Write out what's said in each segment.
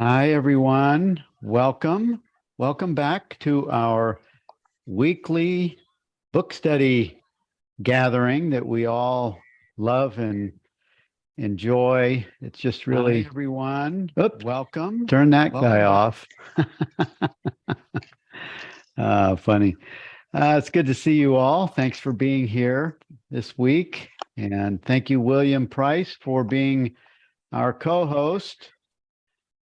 Hi, everyone. Welcome. Welcome back to our weekly book study gathering that we all love and enjoy. It's just really, hi, everyone. Oops, welcome. Turn that guy off. Funny. It's good to see you all. Thanks for being here this week. And thank you, William Price, for being our co-host.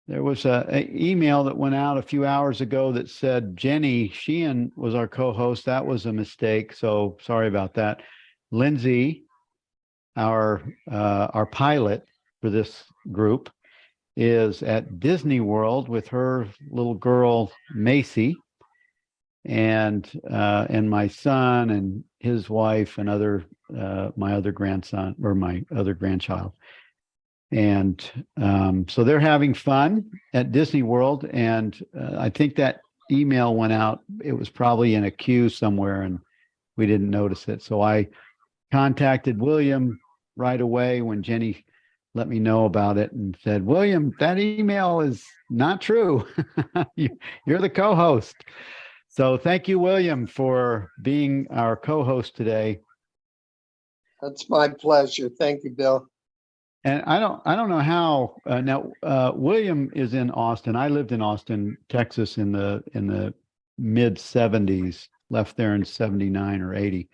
There was an email that went out a few hours ago that said Jenny Sheehan was our co-host. That was a mistake, so sorry about that. Lindsay, our pilot for this group, is at Disney World with her little girl Macy, and my son and his wife and my other grandson or my other grandchild. And so they're having fun at Disney World. And I think that email went out. It was probably in a queue somewhere and we didn't notice it. So I contacted William right away when Jenny let me know about it and said, William, that email is not true. You're the co-host. So thank you, William, for being our co-host today. That's my pleasure. Thank you, Bill. And I don't know how now. William is in Austin. I lived in Austin, Texas, in the mid '70s. Left there in '79 or '80.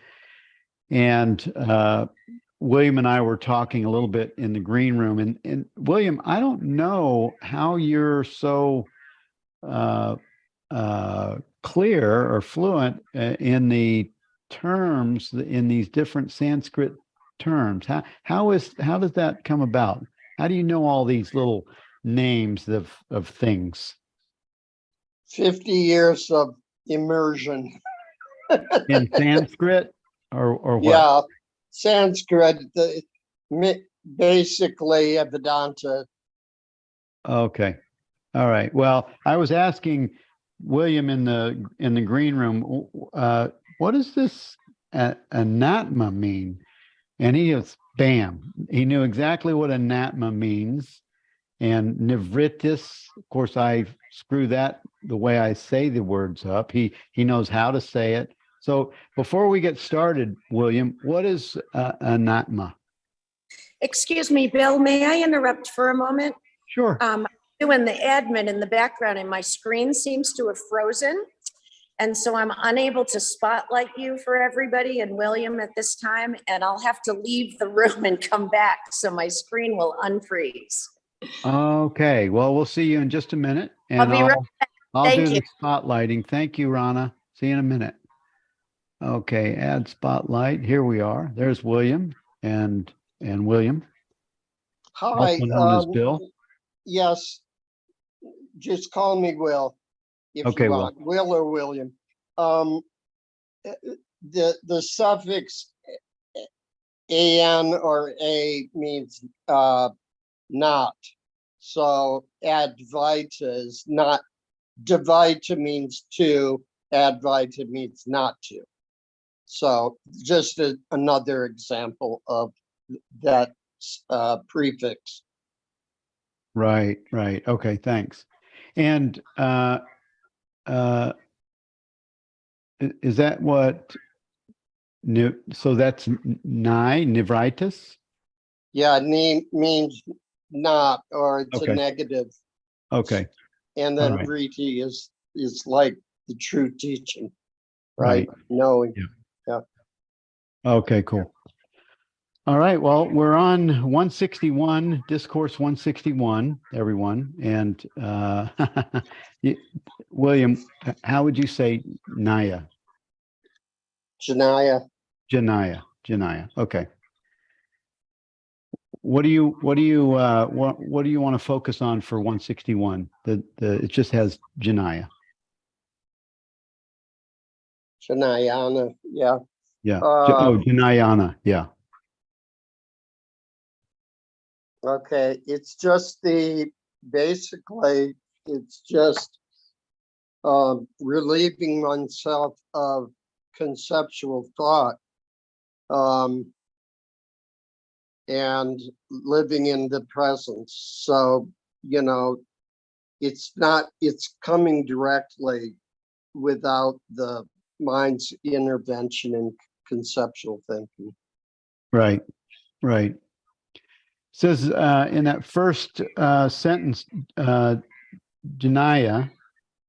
And William and I were talking a little bit in the green room. And William, I don't know how you're so clear or fluent in the terms in these different Sanskrit terms. How does that come about? How do you know all these little names of things? 50 years of immersion. In Sanskrit or what? Yeah, Sanskrit, basically Vedanta. Okay. All right. Well, I was asking William in the green room, what does this anatma mean? And he was, bam, he knew exactly what anatma means. And nivritis, of course, I screw that the way I say the words up. He knows how to say it. So before we get started, William, what is anatma? Excuse me, Bill, may I interrupt for a moment? Sure. Doing the admin in the background and my screen seems to have frozen. And so I'm unable to spotlight you for everybody and William at this time. And I'll have to leave the room and come back so my screen will unfreeze. Okay. Well, we'll see you in just a minute. And I'll be right back. I'll do Thank you. the spotlighting. Thank you, Rana. See you in a minute. Okay, add spotlight. Here we are. There's William and William. Hi. Also known as Bill. Yes. Just call me Will if you want. Will or William. The suffix an or a means not. So advaita is not. Dvaita means to. Advaita means not to. So just another example of that prefix. Right. Okay, thanks. And is that what? So that's nivritis? Yeah, means not, or it's a negative. Okay. And then vriti is like the true teaching, right? Knowing. Yeah. Okay, cool. All right. Well, we're on 161, Discourse 161, everyone. And William, how would you say Naya? Janaya. Okay. What do you want to focus on for 161? It just has Janaya. Janayana, yeah. Yeah. Janayana, yeah. Okay, it's just basically it's just relieving oneself of conceptual thought and living in the presence. So, it's not, it's coming directly without the mind's intervention in conceptual thinking. Right, right. Says in that first sentence, Janaya,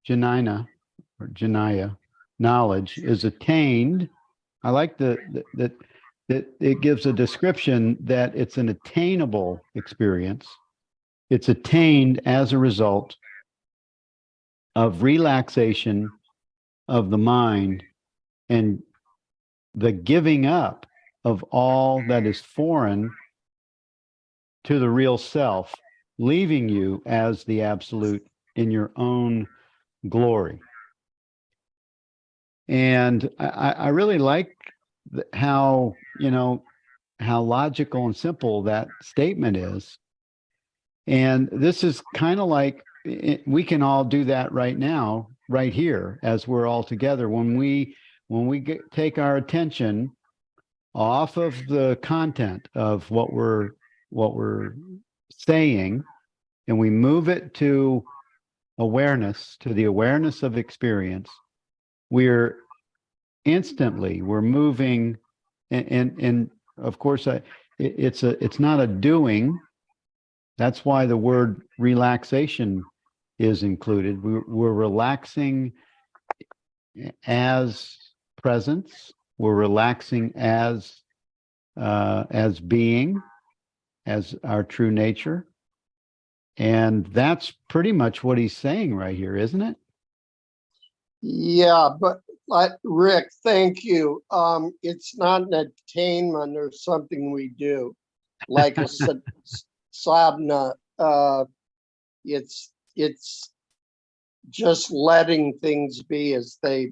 or Janaya, knowledge is attained. I like that it gives a description that it's an attainable experience. It's attained as a result of relaxation of the mind and the giving up of all that is foreign to the real self, leaving you as the absolute in your own glory. And I really like how, how logical and simple that statement is. And this is kind of like we can all do that right now, right here, as we're all together. When we take our attention off of the content of what we're saying, and we move it to awareness, to the awareness of experience, we're moving, and of course, it's not a doing. That's why the word relaxation is included. We're relaxing as presence. We're relaxing as being, as our true nature. And that's pretty much what he's saying right here, isn't it? Yeah, but Rick, thank you. It's not an attainment or something we do, like a sadhana. It's just letting things be as they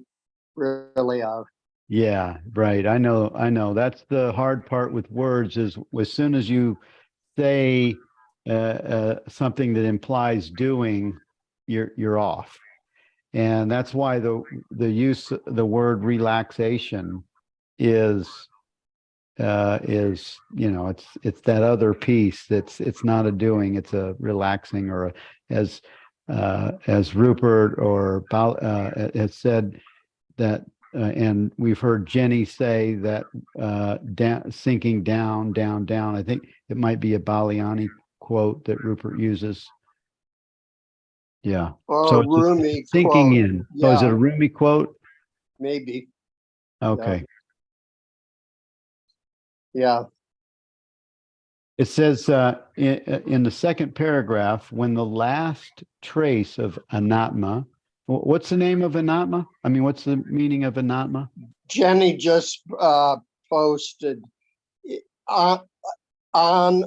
really are. Yeah, right. I know. That's the hard part with words, is as soon as you say something that implies doing, you're off. And that's why the use of the word relaxation is it's that other piece it's not a doing, it's a relaxing, or as Rupert or has said that, and we've heard Jenny say that sinking down. I think it might be a Balayani quote that Rupert uses. Yeah. Or So a Rumi sinking quote. in. Yeah. Oh, is it a Rumi quote? Maybe. Okay. Yeah. It says in the second paragraph, when the last trace of anatma, what's the name of anatma? I mean, what's the meaning of anatma? Jenny just posted on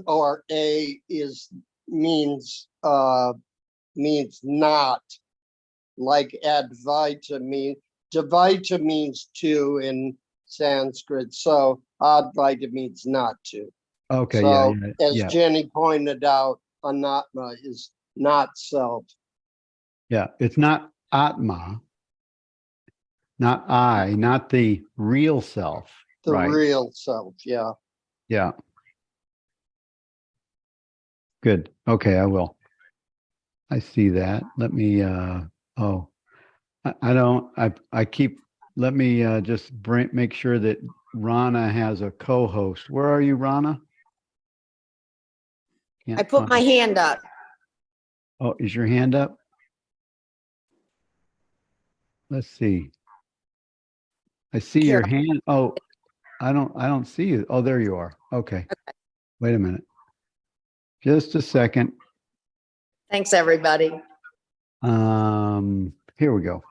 or a means not, like Advaita Dvaita means to in Sanskrit, so Advaita means not to. Okay, so yeah. As Jenny pointed out, anatma is not self. Yeah, it's not atma, not I, not the real self. The right? real self, yeah. Yeah. Good. Okay, I will. I see that. Let me let me just make sure that Rana has a co-host. Where are you, Rana? I put my hand up. Oh, is your hand up? Let's see. I see your hand. Oh, I don't see you. Oh, there you are. Okay. Wait a minute. Just a second. Thanks, everybody. Here we go.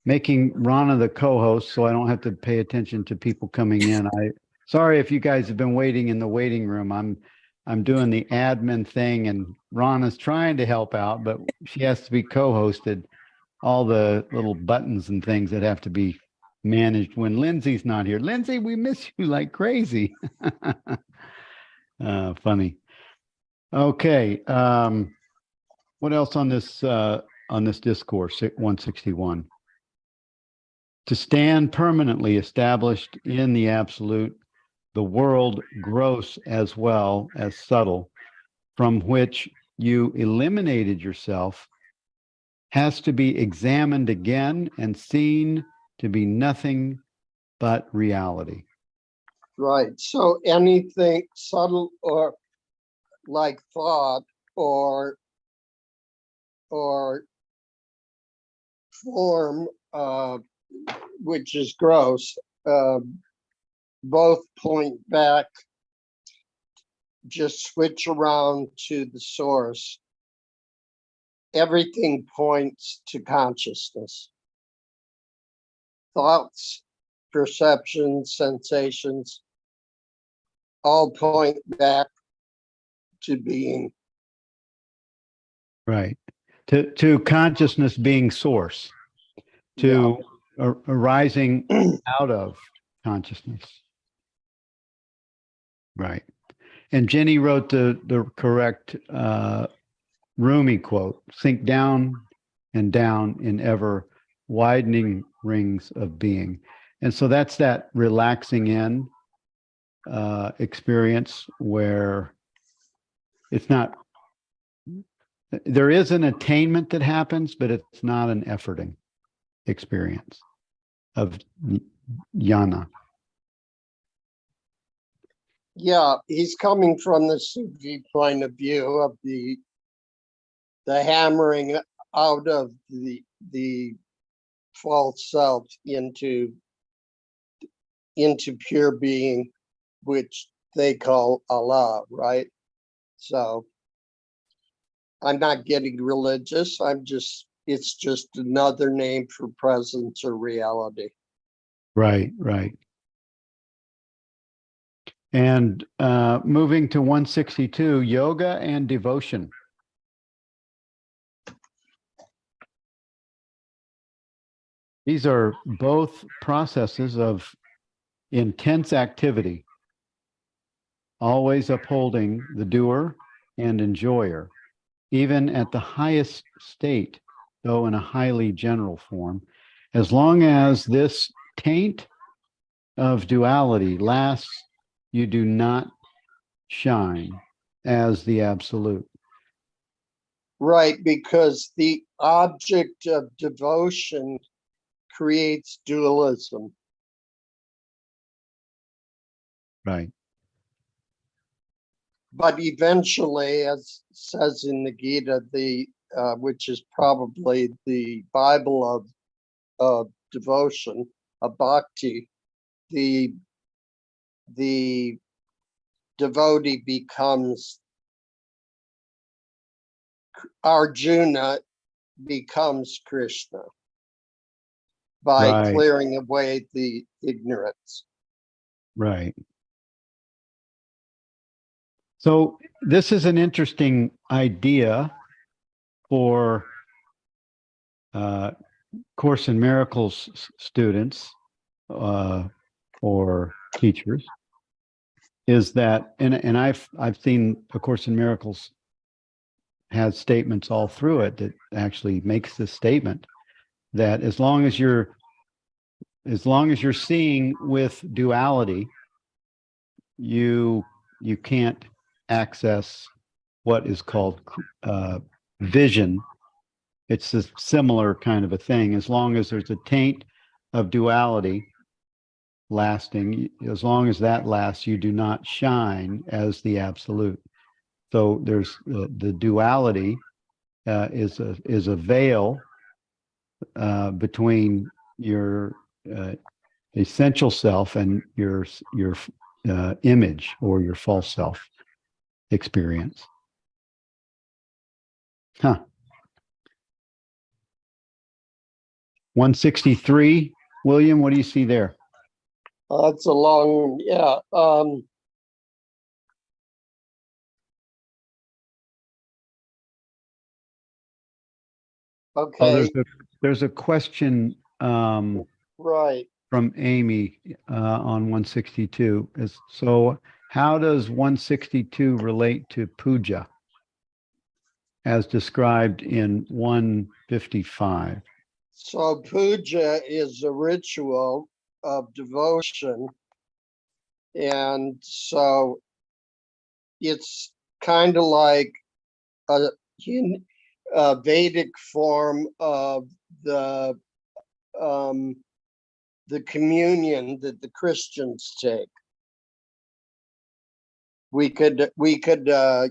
Making Rana the co-host so I don't have to pay attention to people coming in. Sorry if you guys have been waiting in the waiting room. I'm doing the admin thing, and Rana's trying to help out, but she has to be co-hosted. All the little buttons and things that have to be managed when Lindsay's not here. Lindsay, we miss you like crazy. Funny. Okay. What else on this discourse 161? To stand permanently established in the absolute, the world gross as well as subtle, from which you eliminated yourself has to be examined again and seen to be nothing but reality. Right. So anything subtle or like thought or form, which is gross, both point back, just switch around to the source. Everything points to consciousness. Thoughts, perceptions, sensations, all point back to being. Right. To consciousness being source, to arising out of consciousness. Right. And Jenny wrote the correct Rumi quote, sink down and down in ever widening rings of being. And so that's that relaxing in experience where it's not, there is an attainment that happens, but it's not an efforting experience of jnana. Yeah, he's coming from the Sufi point of view of the hammering out of the false self into pure being, which they call Allah, right? So I'm not getting religious. It's just another name for presence or reality. Right, right. And moving to 162, yoga and devotion. These are both processes of intense activity, always upholding the doer and enjoyer, even at the highest state, though in a highly general form, as long as this taint of duality lasts, you do not shine as the absolute. Right, because the object of devotion creates dualism. Right. But eventually, as says in the Gita, which is probably the Bible of devotion, of bhakti, the devotee becomes Arjuna becomes Krishna by Right. clearing away the ignorance. Right. So this is an interesting idea for Course in Miracles students or teachers, is that, and I've seen A Course in Miracles has statements all through it that actually makes this statement that as long as you're seeing with duality, you can't access what is called vision. It's a similar kind of a thing. As long as there's a taint of duality lasting, as long as that lasts, you do not shine as the absolute. So there's the duality is a veil between your essential self and your image or your false self experience. Huh. 163, William, what do you see there? That's a long, yeah. Okay. Oh, there's a question Right. from Amy on 162. So how does 162 relate to puja as described in 155? So puja is a ritual of devotion. And so it's kind of like Vedic form of the communion that the Christians take. We could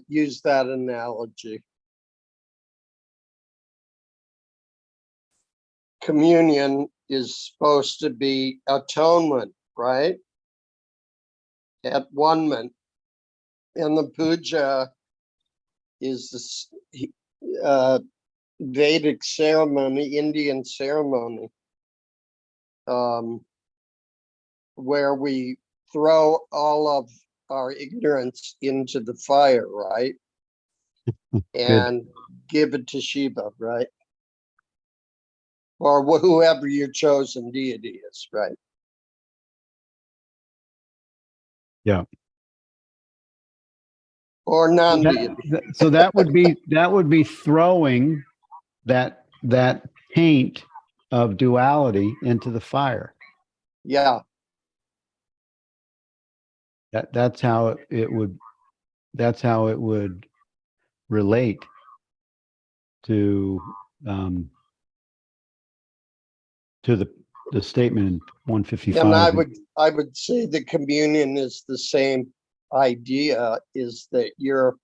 use that analogy. Communion is supposed to be atonement, right? At one-ment. And the puja is this Vedic ceremony, Indian ceremony, where we throw all of our ignorance into the fire, right? And give it to Shiva, right? Or whoever your chosen deity is, right? Yeah. Or non-deity. So that would be throwing that taint of duality into the fire. Yeah. That's how it would relate to the statement in 155. And I would say the communion is the same idea, is that you're,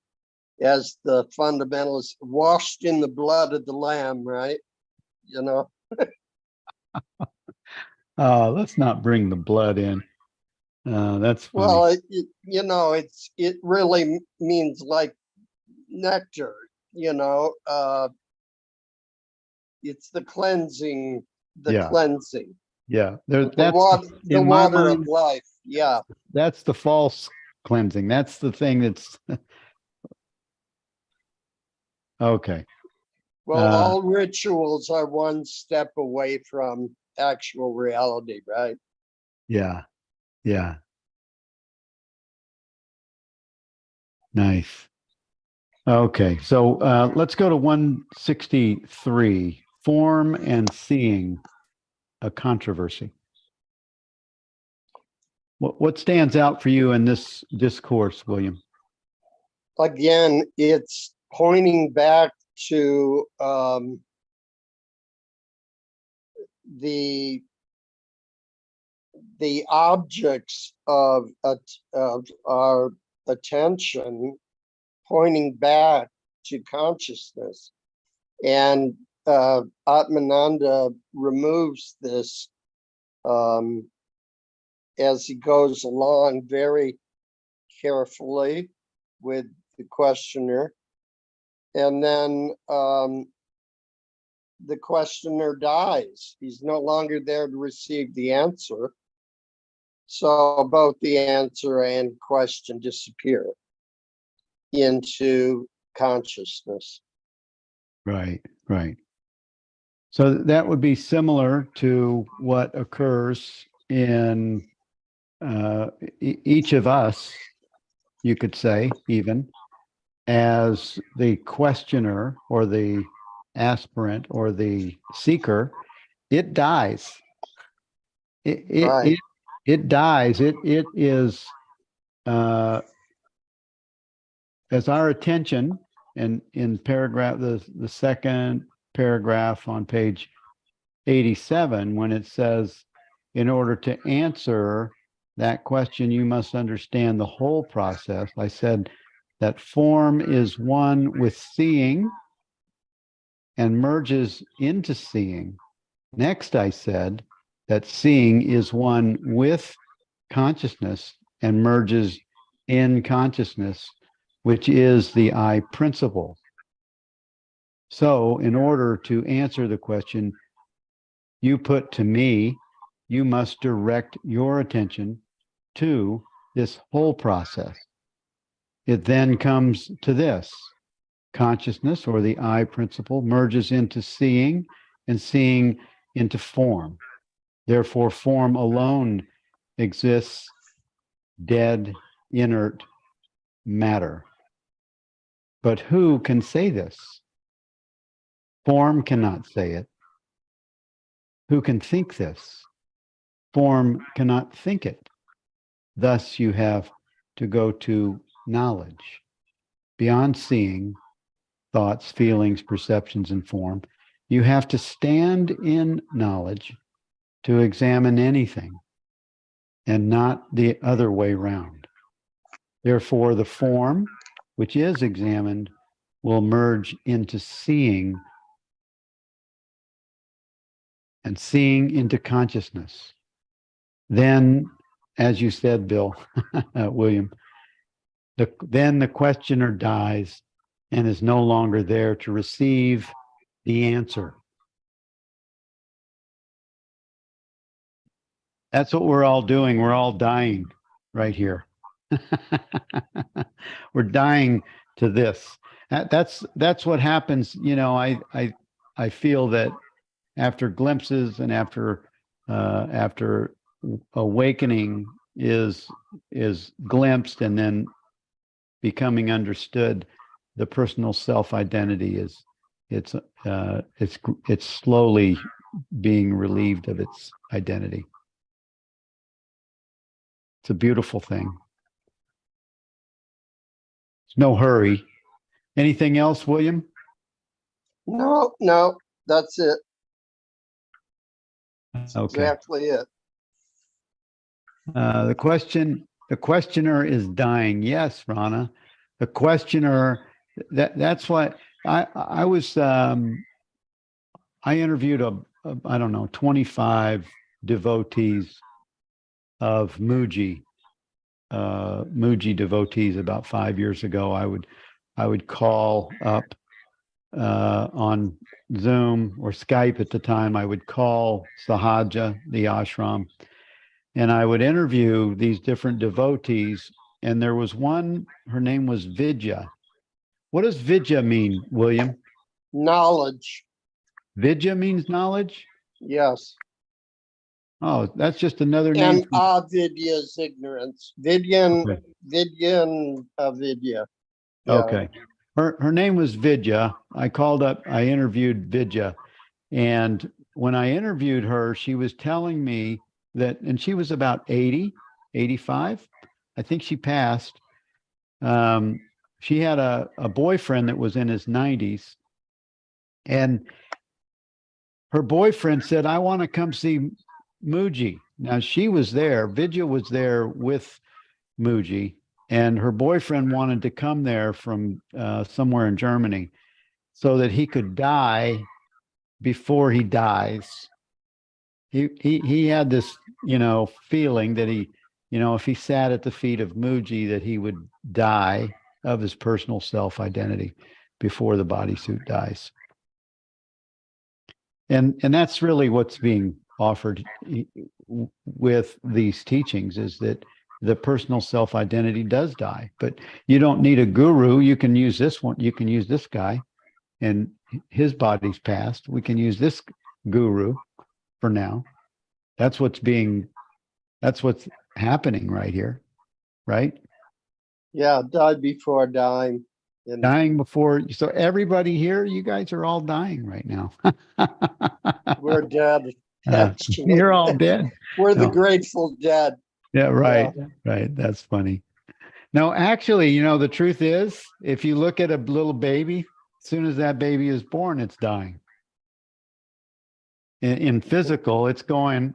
as the fundamentalists, washed in the blood of the Lamb, right? You know. Let's not bring the blood in. That's funny. Well, it really means like nectar, it's the cleansing, cleansing. Yeah, The water of life. Yeah. That's the false cleansing. That's the thing that's okay. Well, all rituals are one step away from actual reality, right? Yeah. Yeah. Nice. Okay, so let's go to 163, form and seeing, a controversy. What stands out for you in this discourse, William? Again, it's pointing back to the objects of our attention, pointing back to consciousness. And Atmananda removes this as he goes along very carefully with the questioner. And then the questioner dies. He's no longer there to receive the answer. So both the answer and question disappear into consciousness. Right. So that would be similar to what occurs in each of us, you could say, even as the questioner or the aspirant or the seeker. It dies. It dies. It is as our attention, and in paragraph, the second paragraph on page 87, when it says, in order to answer that question, you must understand the whole process. I said that form is one with seeing and merges into seeing. Next, I said that seeing is one with consciousness and merges in consciousness, which is the I principle. So, in order to answer the question you put to me, you must direct your attention to this whole process. It then comes to this. Consciousness, or the I principle, merges into seeing, and seeing into form. Therefore, form alone exists, dead, inert matter. But who can say this? Form cannot say it. Who can think this? Form cannot think it. Thus, you have to go to knowledge. Beyond seeing, thoughts, feelings, perceptions, and form. You have to stand in knowledge to examine anything and not the other way round. Therefore, the form, which is examined, will merge into seeing, and seeing into consciousness. Then, as you said, Bill, William, then the questioner dies and is no longer there to receive the answer. That's what we're all doing. We're all dying right here. We're dying to this. That's what happens. You know, I feel that after glimpses and after awakening is glimpsed and then becoming understood, the personal self-identity is it's slowly being relieved of its identity. It's a beautiful thing. There's no hurry. Anything else, William? No, that's it. That's Okay. exactly it. The questioner is dying. Yes, Rana. The questioner, that's what I was, I interviewed I don't know, 25 devotees of Muji devotees about 5 years ago. I would call up on Zoom or Skype at the time. I would call Sahaja, the ashram, and I would interview these different devotees. And there was one, her name was Vidya. What does Vidya mean, William? Knowledge. Vidya means knowledge? Yes. Oh, that's just another name. And avidya is ignorance. Vidyan, Okay. Vidyan, avidya. Yeah. Okay. Her name was Vidya. I interviewed Vidya. And when I interviewed her, she was telling me that, and she was about 80, 85. I think she passed. She had a boyfriend that was in his 90s. And her boyfriend said, I want to come see Muji. Now she was there. Vidya was there with Muji. And her boyfriend wanted to come there from somewhere in Germany so that he could die before he dies. He had this, feeling that if he sat at the feet of Muji, that he would die of his personal self-identity before the bodysuit dies. And that's really what's being offered with these teachings, is that the personal self-identity does die, but you don't need a guru. You can use this one. You can use this guy, and his body's passed. We can use this guru for now. That's what's happening right here, right? Yeah, died before dying. And Dying before. So everybody here, you guys are all dying right now. we're dead. Actually. You're all dead. We're the No. Grateful Dead. Yeah, right. Right. That's funny. No, actually, the truth is, if you look at a little baby, as soon as that baby is born, it's dying. In physical, it's going,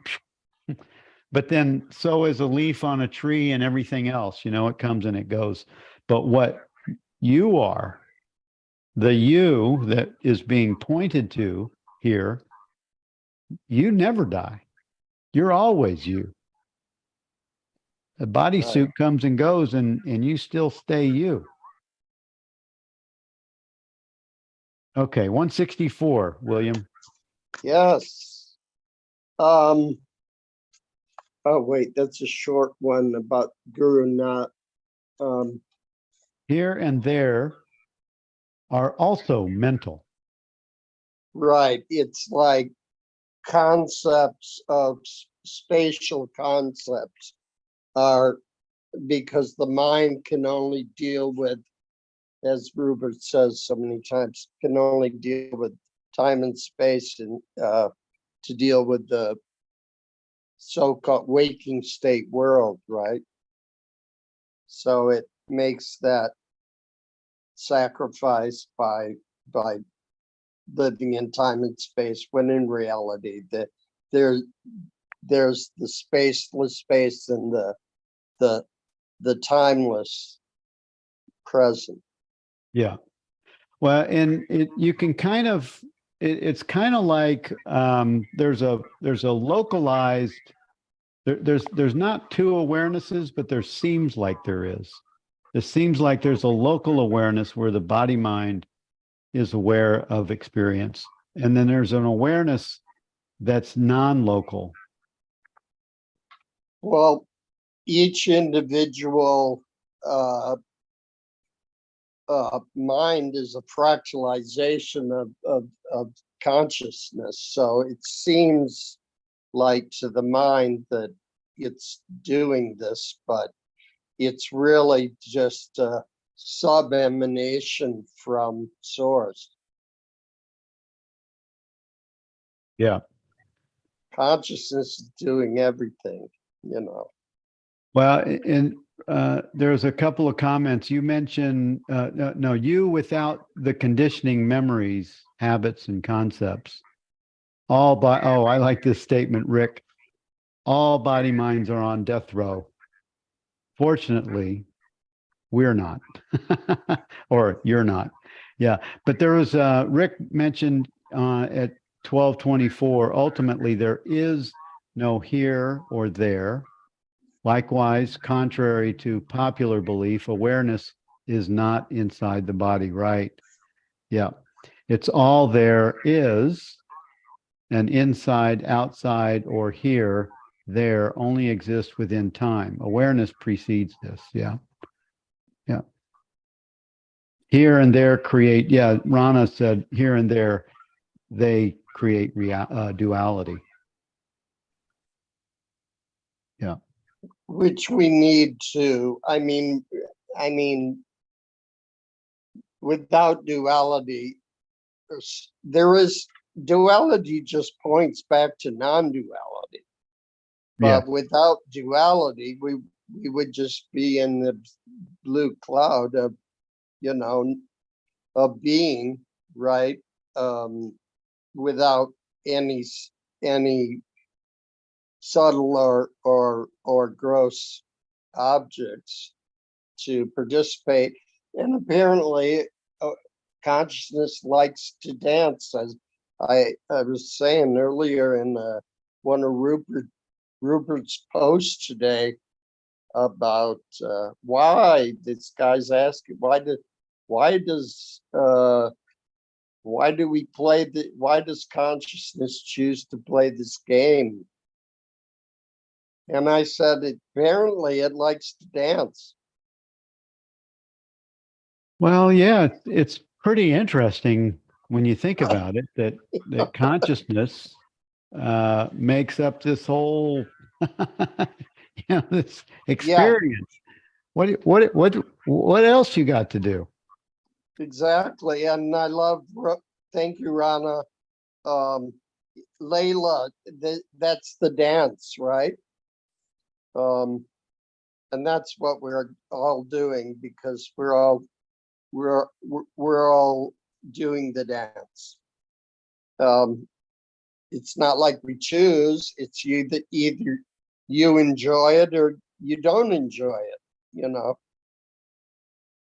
but then so is a leaf on a tree and everything else, it comes and it goes. But what you are, the you that is being pointed to here, you never die. You're always you. The bodysuit comes and goes, and you still stay you. Okay, 164, William. Yes. Oh wait, that's a short one about Guru not. Here and there are also mental. Right. It's like concepts of spatial concepts are, because the mind can only deal with, as Rupert says so many times, can only deal with time and space, and to deal with the so-called waking state world, right? So it makes that sacrificed by living in time and space, when in reality that there's the spaceless space and the timeless present. Yeah. Well, and you can kind of, it's kind of like there's a localized, there's not two awarenesses, but there seems like there is. It seems like there's a local awareness where the body mind is aware of experience. And then there's an awareness that's non-local. Well, each individual mind is a fractalization of consciousness. So it seems like to the mind that it's doing this, but it's really just a sub-emanation from source. Yeah. Consciousness is doing everything, you know. Well, and there's a couple of comments. You mentioned, no, you without the conditioning memories, habits, and concepts. Oh, I like this statement, Rick. All body minds are on death row. Fortunately, we're not, or you're not. Yeah, but there was, Rick mentioned at 1224, ultimately there is no here or there. Likewise, contrary to popular belief, awareness is not inside the body, right? Yeah, it's all there is, and inside, outside, or here, there only exists within time. Awareness precedes this. Yeah. Yeah. Here and there create, yeah, Rana said here and there, they create duality. Yeah. Which we need to, I mean, without duality, there is duality just points back to non-duality. Yeah. But without duality, we would just be in the blue cloud of, you know, of being, right? Without any subtle or gross objects to participate. And apparently consciousness likes to dance, as I was saying earlier in one of Rupert's posts today about why this guy's asking why does consciousness choose to play this game? And I said, apparently it likes to dance. Well, yeah, it's pretty interesting when you think about it that consciousness makes up this whole this experience. What else you got to do? Exactly. And I love, thank you, Rana. Layla, that's the dance, right? And that's what we're all doing, because we're all doing the dance. It's not like we choose. It's either you enjoy it or you don't enjoy it, you know.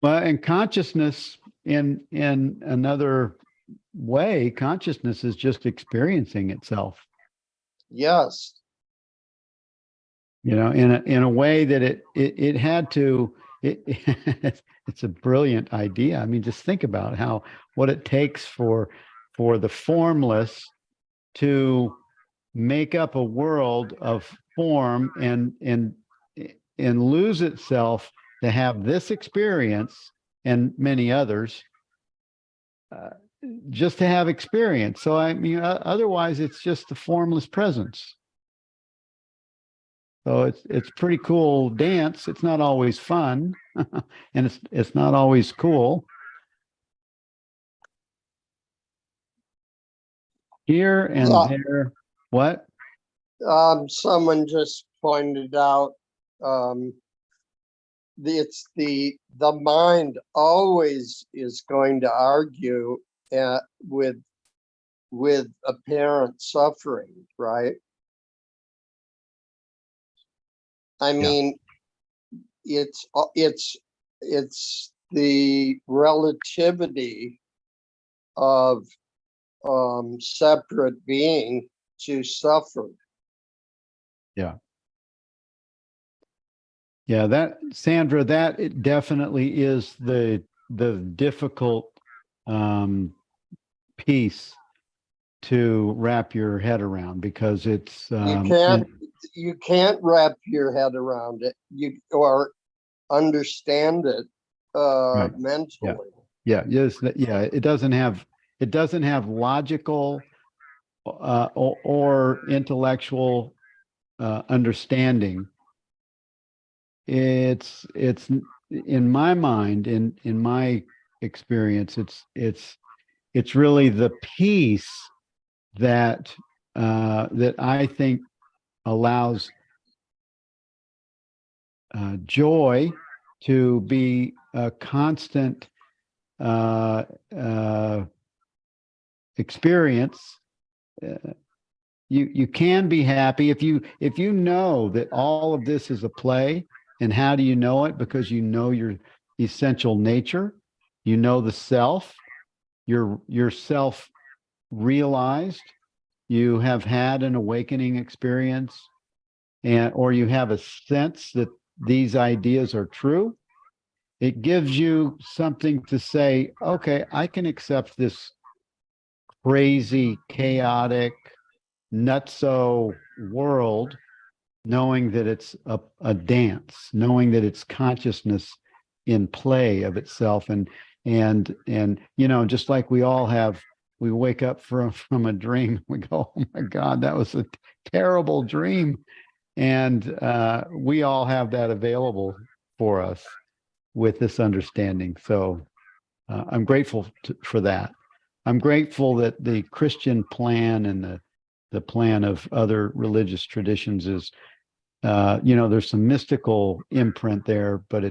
Well, and consciousness in another way, consciousness is just experiencing itself. Yes. You know, in a way that it had to. It's a brilliant idea. I mean, just think about what it takes for the formless to make up a world of form and lose itself to have this experience and many others, just to have experience. So I mean, otherwise it's just the formless presence. So it's pretty cool dance. It's not always fun, and it's not always cool. Here and there. What? Someone just pointed out it's the mind always is going to argue with apparent suffering, right? I Yeah. mean, it's the relativity of separate being to suffer. Yeah. Yeah, that Sandra, that it definitely is the difficult piece to wrap your head around, because it's You can't wrap your head around it, or understand it right. mentally. Yeah, yes, yeah. It doesn't have logical or intellectual understanding. It's in my mind, in my experience, it's really the peace that that I think allows joy to be a constant uh, uh, experience. Uh, you can be happy if you know that all of this is a play. And how do you know it? Because you know your essential nature, you know the self, your self realized, you have had an awakening experience, and or you have a sense that these ideas are true. It gives you something to say, okay, I can accept this crazy, chaotic, nutso world, knowing that it's a dance, knowing that it's consciousness in play of itself. And just like we all have, we wake up from a dream, we go, oh my God, that was a terrible dream. And we all have that available for us with this understanding. So I'm grateful for that. I'm grateful that the Christian plan and the plan of other religious traditions is, there's some mystical imprint there, but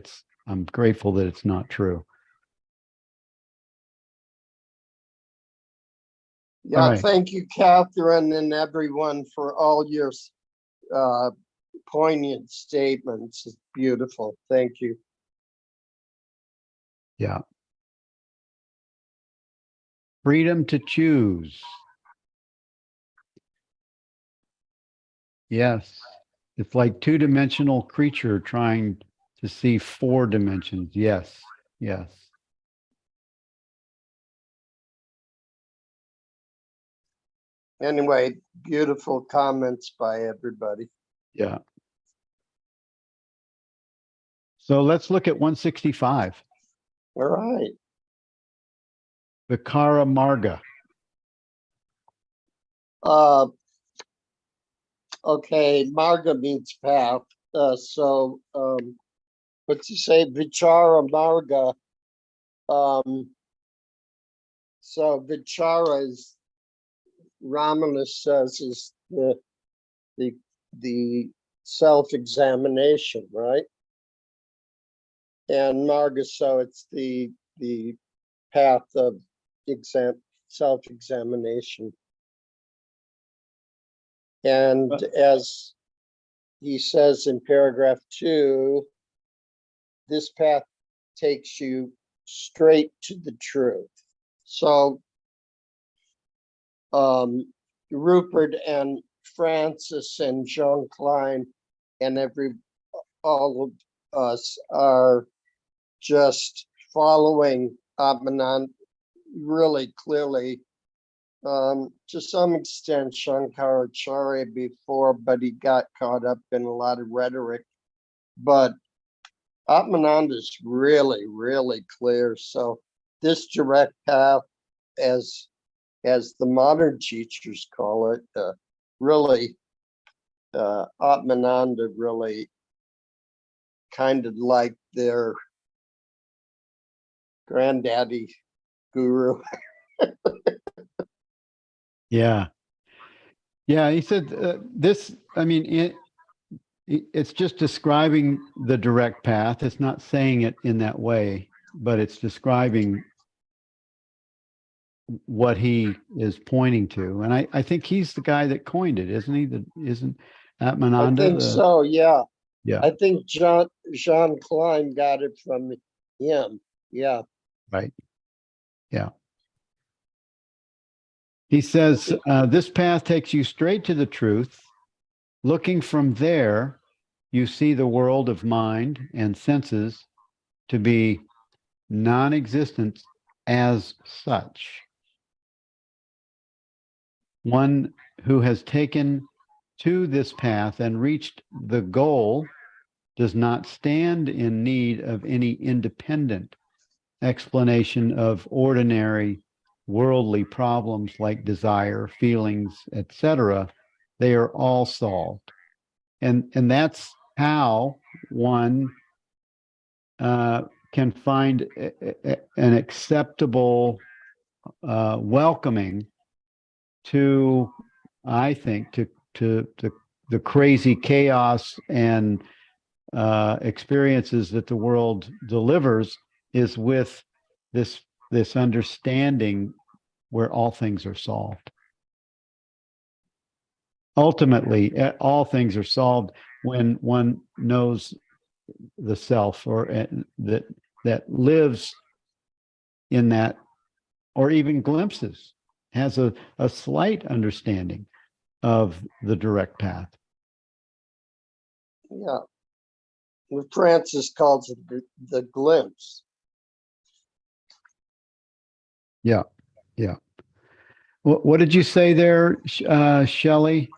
I'm grateful that it's not true. All Yeah, right. thank you, Catherine, and everyone for all your uh, poignant statements. It's beautiful. Thank you. Yeah. Freedom to choose. Yes. It's like two-dimensional creature trying to see four dimensions. Yes. Yes. Anyway, beautiful comments by everybody. Yeah. So let's look at 165. All right. Vikara Marga. Okay, Marga means path. What's you say? Vichara Marga. So Vichara is, Ramana says, is the the self-examination, right? And Marga, so it's the path of self-examination. And as he says in paragraph 2, this path takes you straight to the truth. So Rupert and Francis and Jean Klein and all of us are just following Atmananda really clearly. To some extent, Shankaracharya before, but he got caught up in a lot of rhetoric. But Atmananda is really, really clear. So this direct path, as the modern teachers call it, really, Atmananda really kind of like their granddaddy guru. Yeah. Yeah. He said this, I mean, It's just describing the direct path. It's not saying it in that way, but it's describing what he is pointing to. And I think he's the guy that coined it, isn't he? Isn't I Atmananda? think so, yeah. Yeah, I think Jean Klein got it from him. Yeah. right. Yeah. He says, this path takes you straight to the truth. Looking from there, you see the world of mind and senses to be non-existent as such. One who has taken to this path and reached the goal does not stand in need of any independent explanation of ordinary worldly problems like desire, feelings, etc. They are all solved. And that's how one can find an acceptable welcoming to, I think, to the crazy chaos and experiences that the world delivers, is with this understanding where all things are solved. Ultimately, all things are solved when one knows the self, or that lives in that, or even glimpses, has a slight understanding of the direct path. Yeah. What Francis calls it the glimpse. Yeah. Yeah. What did you say there, Shelley?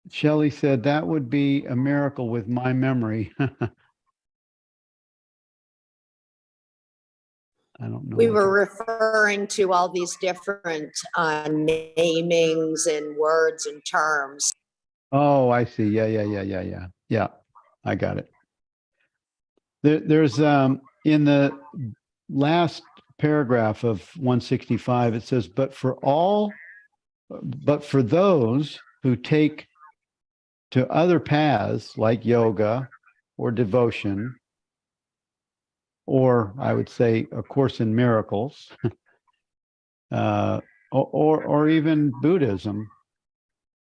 Shelley said that would be a miracle with my memory. I don't know. We were referring to all these different namings and words and terms. Oh, I see. Yeah. I got it. There's in the last paragraph of 165, it says, but for those who take to other paths like yoga or devotion, or I would say A Course in Miracles, or even Buddhism,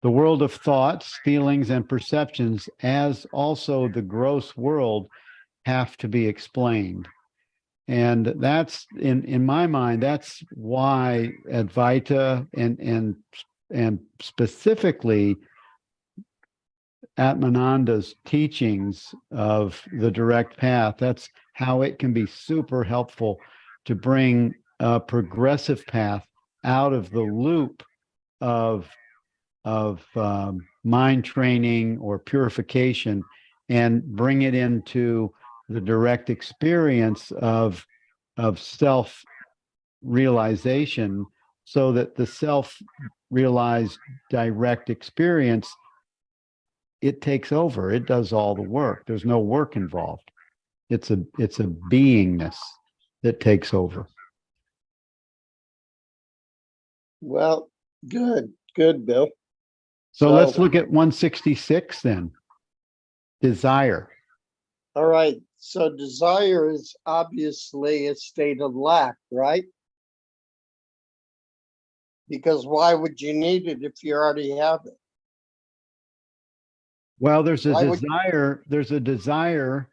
the world of thoughts, feelings, and perceptions, as also the gross world, have to be explained. And that's in my mind, that's why Advaita and specifically Atmananda's teachings of the direct path, that's how it can be super helpful to bring a progressive path out of the loop of mind training or purification, and bring it into the direct experience of self realization, so that the self realized direct experience, it takes over. It does all the work. There's no work involved. It's a beingness that takes over. Well, good, Bill. So let's look at 166 then. Desire. All right. So desire is obviously a state of lack, right? Because why would you need it if you already have it? Well, there's a Why desire. There's a desire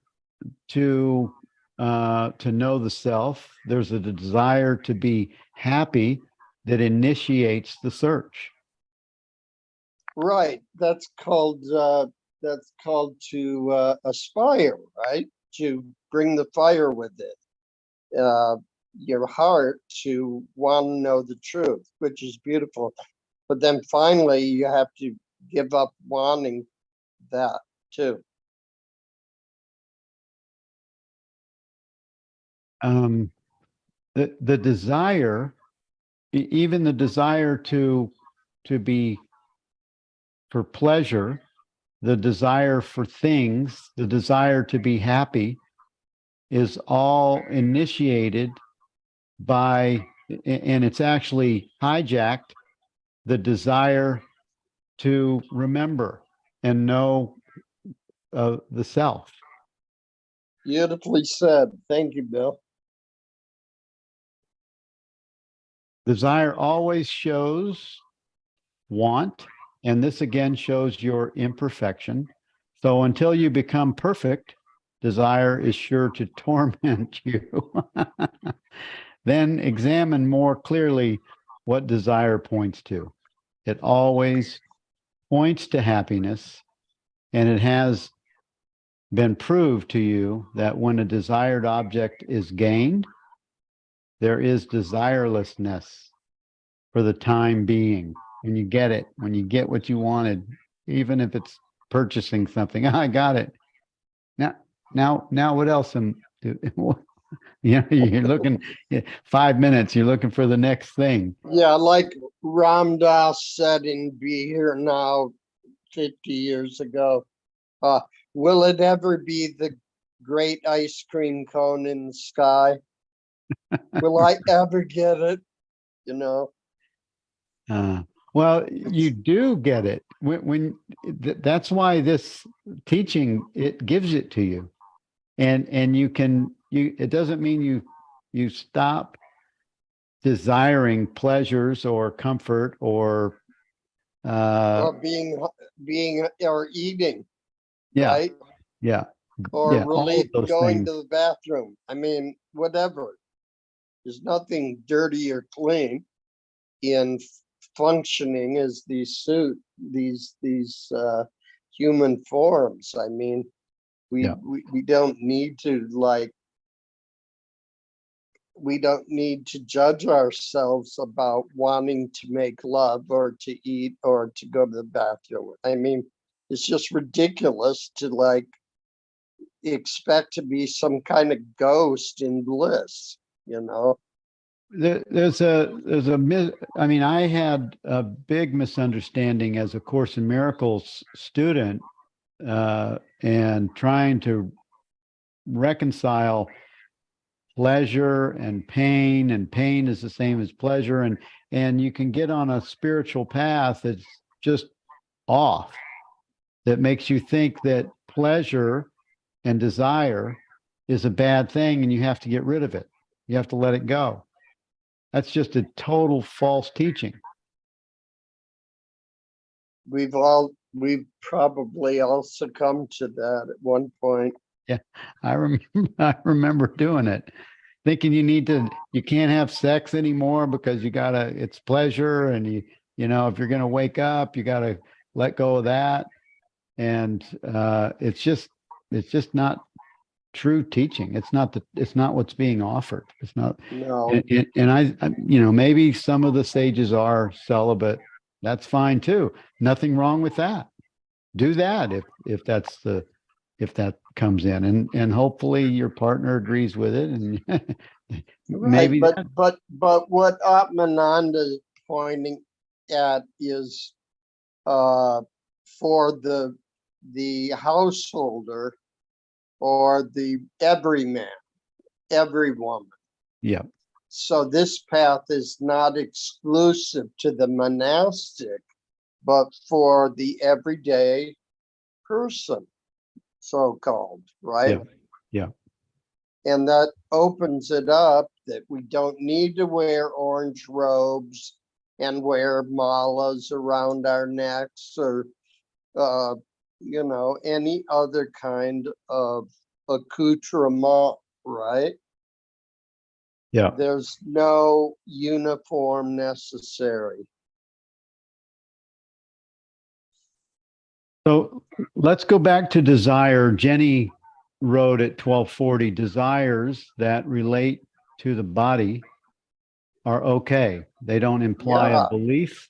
to know the self. There's a desire to be happy that initiates the search. Right. That's called to aspire, right? To bring the fire with it. Your heart to want to know the truth, which is beautiful. But then finally you have to give up wanting that too. The desire, even the desire to be for pleasure, the desire for things, the desire to be happy, is all initiated by, and it's actually hijacked, the desire to remember and know the self. Beautifully said. Thank you, Bill. Desire always shows want, and this again shows your imperfection. So until you become perfect, desire is sure to torment you. Then examine more clearly what desire points to. It always points to happiness, and it has been proved to you that when a desired object is gained, there is desirelessness for the time being. When you get it, when you get what you wanted, even if it's purchasing something, I got it. Now, what else you're looking 5 minutes, you're looking for the next thing. Yeah, like Ram Dass said in Be Here Now 50 years ago, will it ever be the great ice cream cone in the sky? Will I ever get it? You know? Well, you do get it that's why this teaching, it gives it to you, and it doesn't mean you stop desiring pleasures or comfort or Or being or eating, yeah, right? yeah, Or all of those going things. to the bathroom. I mean, whatever. There's nothing dirty or clean in functioning as these human forms. I mean, we don't need to we don't need to judge ourselves about wanting to make love or to eat or to go to the bathroom. I mean, it's just ridiculous to expect to be some kind of ghost in bliss, you know? I mean, I had a big misunderstanding as a Course in Miracles student, and trying to reconcile pleasure and pain is the same as pleasure, and you can get on a spiritual path that's just off, that makes you think that pleasure and desire is a bad thing and you have to get rid of it. You have to let it go. That's just a total false teaching. We've probably all succumbed to that at one point. Yeah, I remember doing it, thinking you can't have sex anymore because it's pleasure, and if you're gonna wake up, you gotta let go of that, and it's just not true teaching. It's not what's being offered. It's not. No, And maybe some of the sages are celibate. That's fine too. Nothing wrong with that. Do that if that comes in, and hopefully your partner agrees with it, and right. maybe But what Atmananda is pointing at is for the householder or the everyman, every woman. yeah. So this path is not exclusive to the monastic, but for the everyday person, so-called, right? Yeah. And that opens it up that we don't need to wear orange robes and wear malas around our necks or any other kind of accoutrement, right? Yeah. There's no uniform necessary. So let's go back to desire. Jenny wrote at 1240, desires that relate to the body are okay. They don't imply a Yeah, belief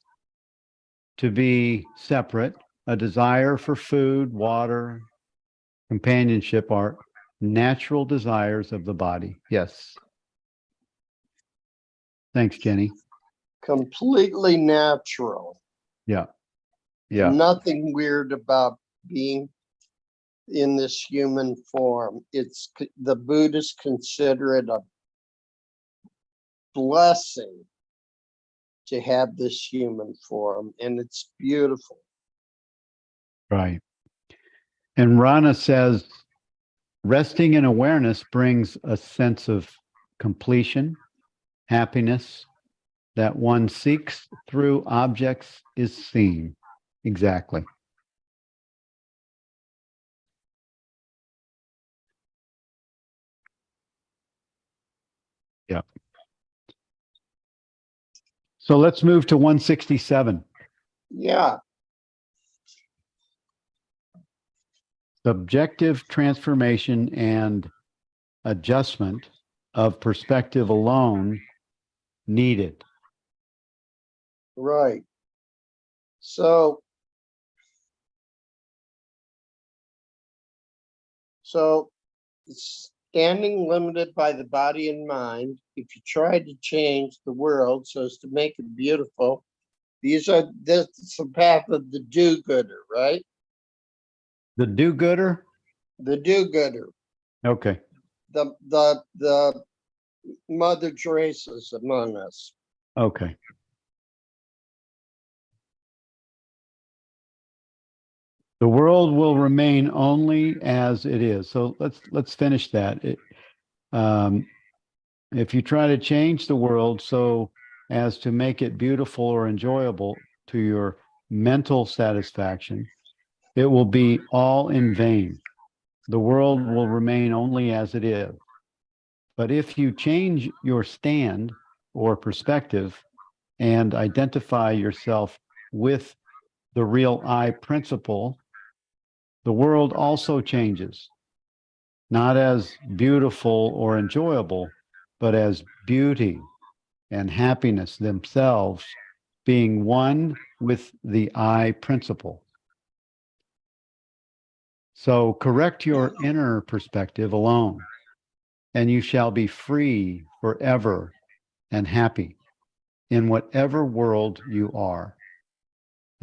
to be separate. A desire for food, water, companionship are natural desires of the body. Yes. Thanks, Jenny. completely natural. Yeah. Yeah. Nothing weird about being in this human form. The Buddhists consider it a blessing to have this human form, and it's beautiful. Right. And Rana says, resting in awareness brings a sense of completion, happiness that one seeks through objects is seen. Exactly. Yeah. So let's move to 167. Yeah, Subjective transformation and adjustment of perspective alone needed. right. So, standing limited by the body and mind, if you try to change the world so as to make it beautiful, this is the path of the do-gooder, right? The do-gooder? The do-gooder, Okay. the Mother Teresa's among us. Okay. The world will remain only as it is. So let's finish that. If you try to change the world so as to make it beautiful or enjoyable to your mental satisfaction, it will be all in vain. The world will remain only as it is. But if you change your stand or perspective and identify yourself with the real I principle, the world also changes, not as beautiful or enjoyable, but as beauty and happiness themselves, being one with the I principle. So correct your inner perspective alone, and you shall be free forever and happy in whatever world you are.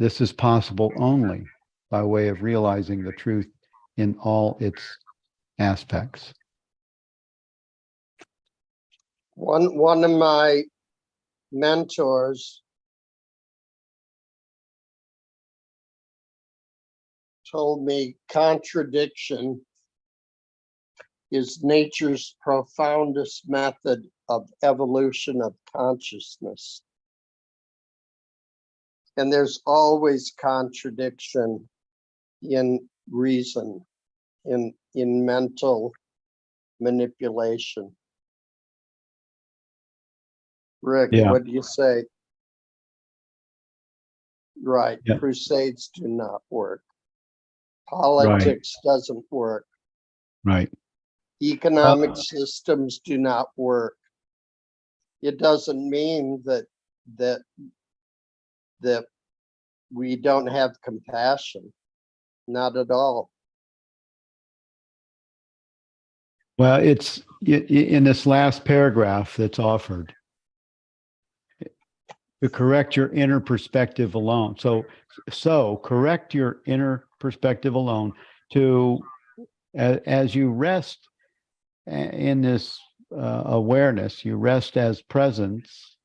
This is possible only by way of realizing the truth in all its aspects. One of my mentors told me contradiction is nature's profoundest method of evolution of consciousness. And there's always contradiction in reason, in mental manipulation. Rick, Yeah. what do you say? Right. Yeah. Crusades do not work. Politics doesn't work. Right. Economic systems do not work. It doesn't mean that we don't have compassion. Not at all. Well, it's in this last paragraph that's offered to correct your inner perspective alone. So correct your inner perspective alone to as you rest in this awareness, you rest as presence.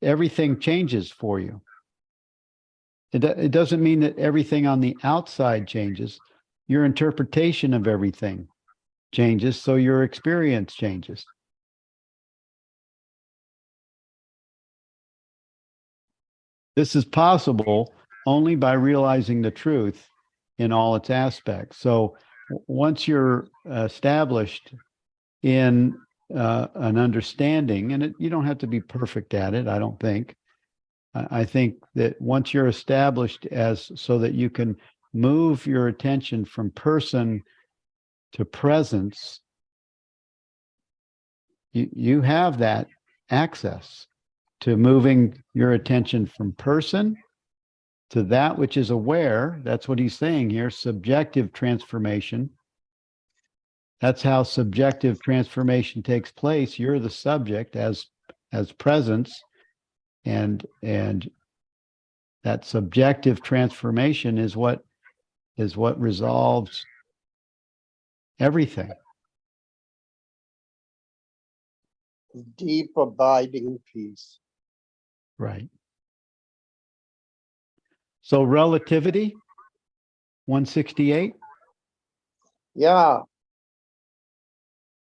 Everything changes for you. It doesn't mean that everything on the outside changes. Your interpretation of everything changes, so your experience changes. This is possible only by realizing the truth in all its aspects. So once you're established in an understanding, and you don't have to be perfect at it, I don't think. I think that once you're established as so that you can move your attention from person to presence, you have that access to moving your attention from person to that which is aware. That's what he's saying here, subjective transformation. That's how subjective transformation takes place. You're the subject as presence, and that subjective transformation is what resolves everything. Deep abiding peace. Right. So relativity, 168. Yeah.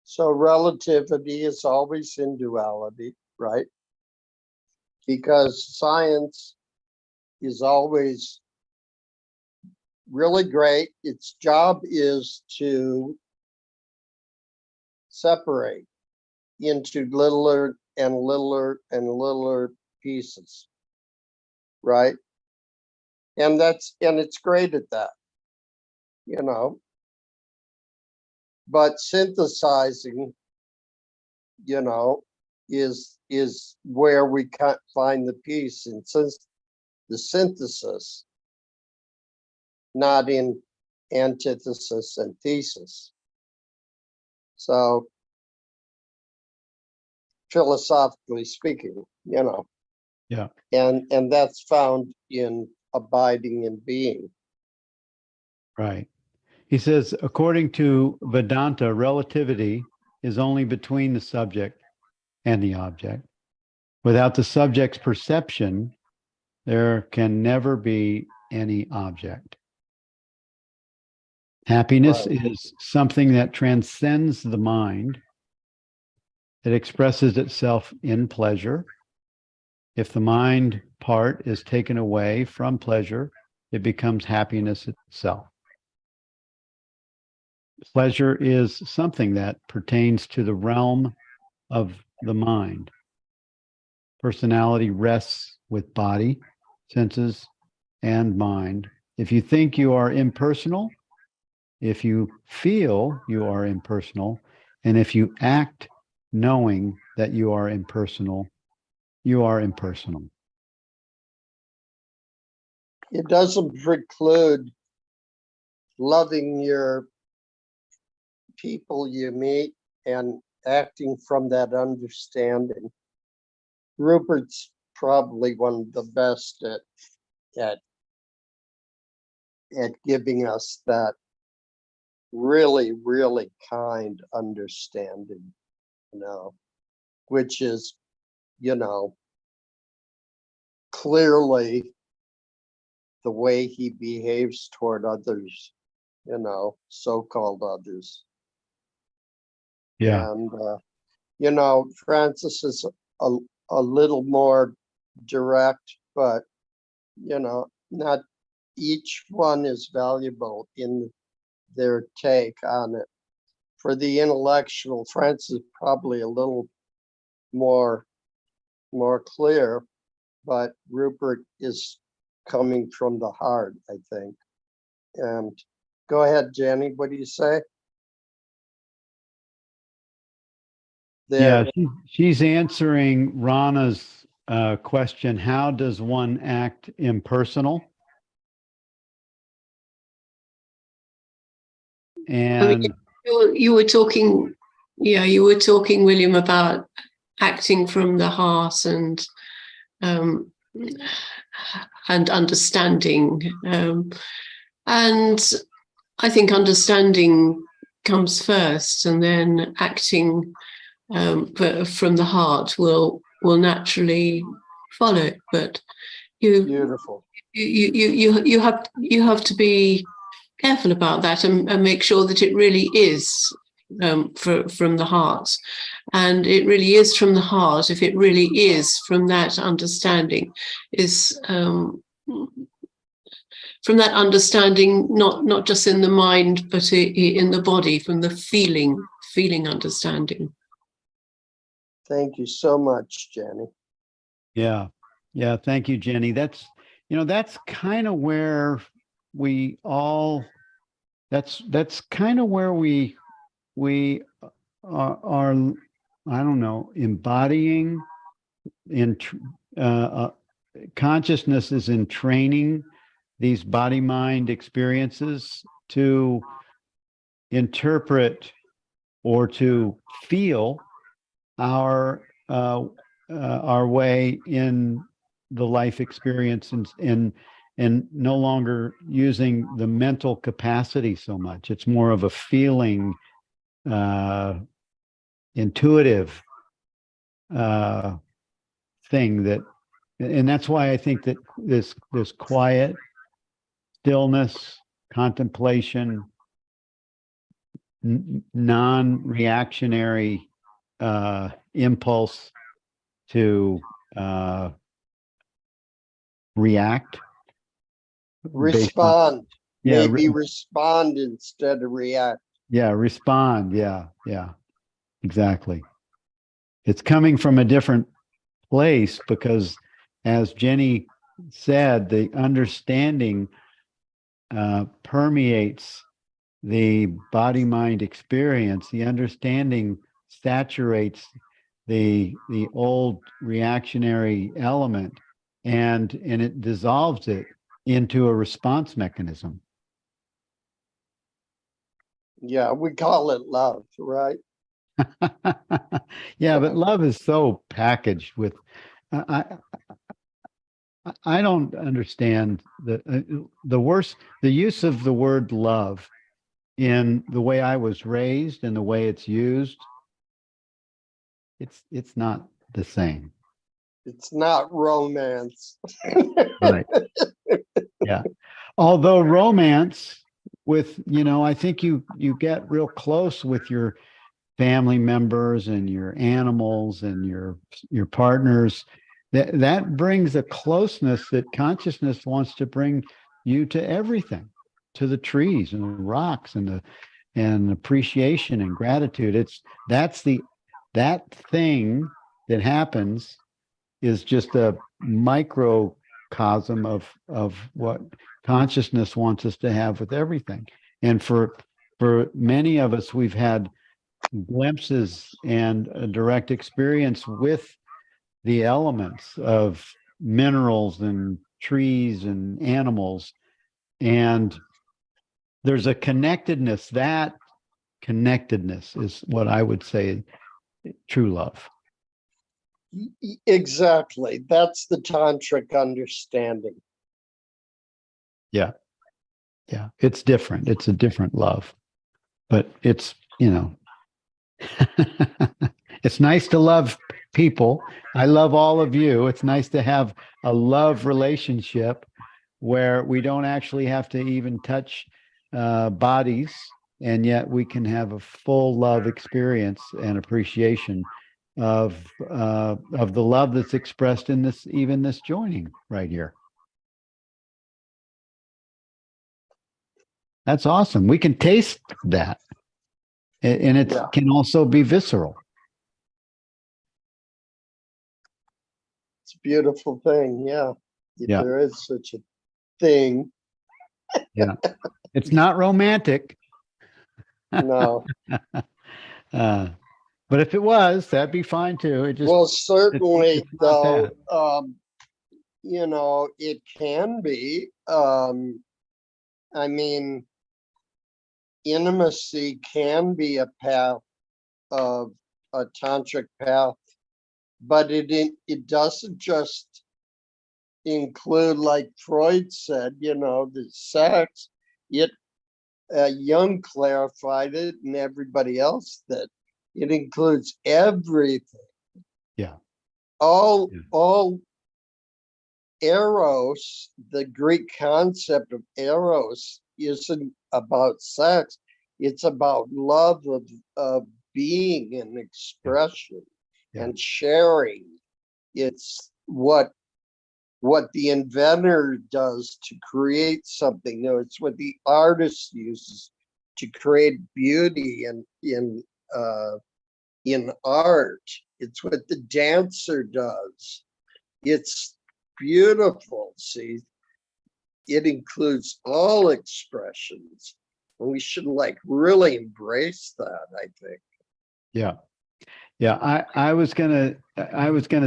So relativity is always in duality, right? Because science is always really great. Its job is to separate into littler and littler and littler pieces, right? And it's great at that, you know. But synthesizing, you know, is where we can't find the peace, and since the synthesis, not in antithesis and thesis. So philosophically speaking, you know. Yeah. And that's found in abiding in being. Right. He says, according to Vedanta, relativity is only between the subject and the object. Without the subject's perception, there can never be any object. Happiness Right. is something that transcends the mind. It expresses itself in pleasure. If the mind part is taken away from pleasure, it becomes happiness itself. Pleasure is something that pertains to the realm of the mind. Personality rests with body, senses, and mind. If you think you are impersonal, if you feel you are impersonal, and if you act knowing that you are impersonal, you are impersonal. It doesn't preclude loving your people you meet and acting from that understanding. Rupert's probably one of the best at giving us that really, really kind understanding, you know, which is, you know, clearly the way he behaves toward others, you know, so-called others. Yeah. And, you know, Francis is a little more direct, but, you know, not each one is valuable in their take on it. For the intellectual, Francis is probably a little more clear, but Rupert is coming from the heart, I think. And go ahead, Jenny, what do you say? There. Yeah, she's answering Rana's question. How does one act impersonal? And you were talking, you were talking, William, about acting from the heart and understanding. And I think understanding comes first, and then acting from the heart will naturally follow. But Beautiful. You have to be careful about that and make sure that it really is from the heart. And it really is from the heart, if it really is from that understanding, is from that understanding, not just in the mind, but in the body, from the feeling understanding. Thank you so much, Jenny. yeah, thank you, Jenny. That's, you know, that's kind of where we all, that's kind of where we are, I don't know, embodying in consciousness is in training these body-mind experiences to interpret or to feel our way in the life experience, and no longer using the mental capacity so much. It's more of a feeling, intuitive thing that And that's why I think that this quiet stillness, contemplation, non-reactionary impulse to react. Respond. Yeah, Maybe respond instead of react. yeah, respond. Yeah, yeah, exactly. It's coming from a different place because, as Jenny said, the understanding permeates the body mind experience. The understanding saturates the old reactionary element, and it dissolves it into a response mechanism. Yeah, we call it love, right? Yeah, but love is so packaged with I I don't understand the use of the word love in the way I was raised and the way it's used. It's not the same. It's not romance. Right. Yeah. Although romance with, I think you get real close with your family members and your animals and your partners. That brings a closeness that consciousness wants to bring you to everything, to the trees and the rocks and appreciation and gratitude. That thing that happens is just a microcosm of what consciousness wants us to have with everything. And for many of us, we've had glimpses and a direct experience with the elements of minerals and trees and animals. And there's a connectedness. That connectedness is what I would say true love. Exactly. That's the tantric understanding. Yeah. Yeah. It's different. It's a different love. But it's, it's nice to love people. I love all of you. It's nice to have a love relationship where we don't actually have to even touch bodies, and yet we can have a full love experience and appreciation of the love that's expressed in this joining right here. That's awesome. We can taste that, and it can also be visceral. It's a beautiful thing. Yeah. If Yeah. there is such a thing. Yeah. It's not romantic. No. But if it was, that'd be fine too. Well, certainly, it's not though, that. it can be. I mean, intimacy can be a path of a tantric path, but it doesn't just include, like Freud said, the sex. Jung clarified it, and everybody else, that it includes everything. Yeah. All eros, the Greek concept of eros, isn't about sex. It's about love of being and expression and sharing. It's what the inventor does to create something. It's what the artist uses to create beauty in art. It's what the dancer does. It's beautiful. See, it includes all expressions, and we should really embrace that, I think. Yeah. Yeah. I was gonna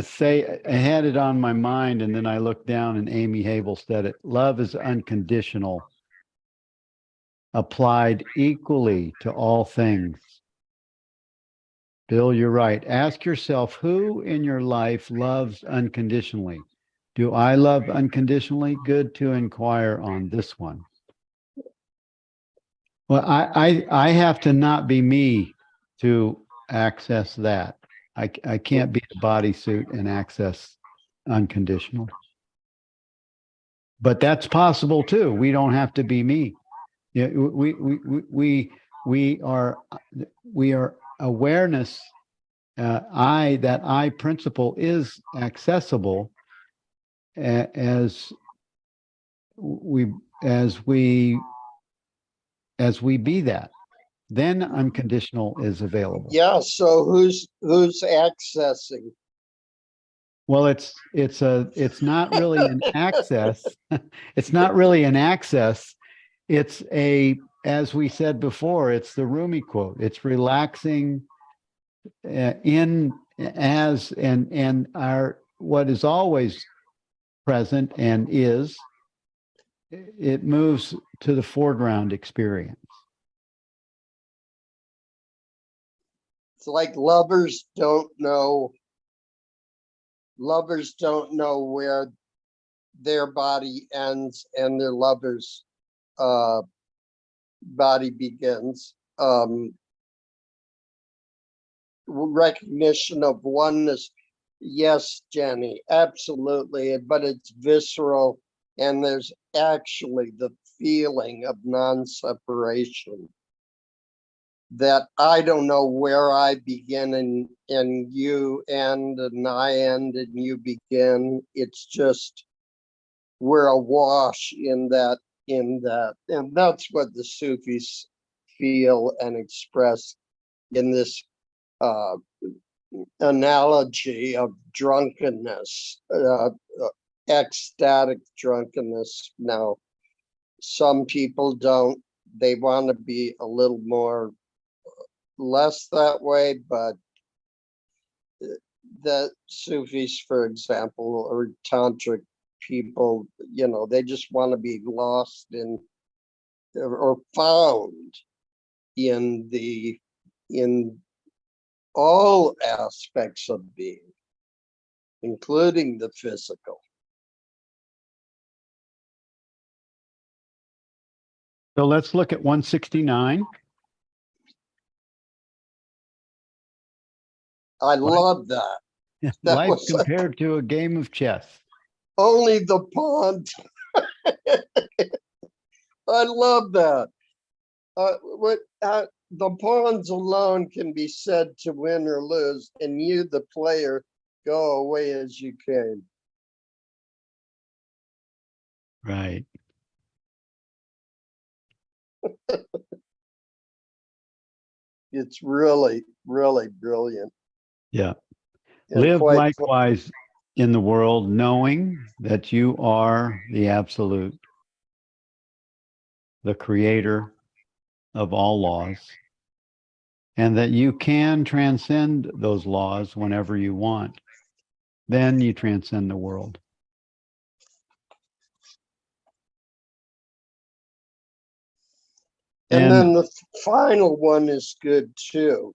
say, I had it on my mind, and then I looked down and Amy Habel said it. Love is unconditional, applied equally to all things. Bill, you're right. Ask yourself, who in your life loves unconditionally? Do I love unconditionally? Good to inquire on this one. Well, I have to not be me to access that. I can't be a bodysuit and access unconditional. But that's possible too. We don't have to be me. Yeah, we are awareness. That I principle is accessible as we be that. Then unconditional is available. Yeah, so who's accessing? Well, it's not really an access. It's not really an access. It's as we said before, it's the Rumi quote. It's relaxing in as and our what is always present and is. It moves to the foreground experience. It's like lovers don't know where their body ends and their lover's body begins. Recognition of oneness. Yes, Jenny, absolutely. But it's visceral, and there's actually the feeling of non-separation. That I don't know where I begin and you end, and I end and you begin. It's just we're awash in that, and that's what the Sufis feel and express in this analogy of drunkenness, ecstatic drunkenness. Now, some people don't, they want to be a little more less that way, but the Sufis, for example, or tantric people, they just want to be lost in or found in all aspects of being, including the physical. So let's look at 169. I love that. That Life was compared to a game of chess. only the pawns. I love that. The pawns alone can be said to win or lose, and you, the player, go away as you came. Right. It's really, really brilliant. Yeah. And Live quite likewise in the world, knowing that you are the absolute, the creator of all laws, and that you can transcend those laws whenever you want. Then you transcend the world. And then the final one is good too.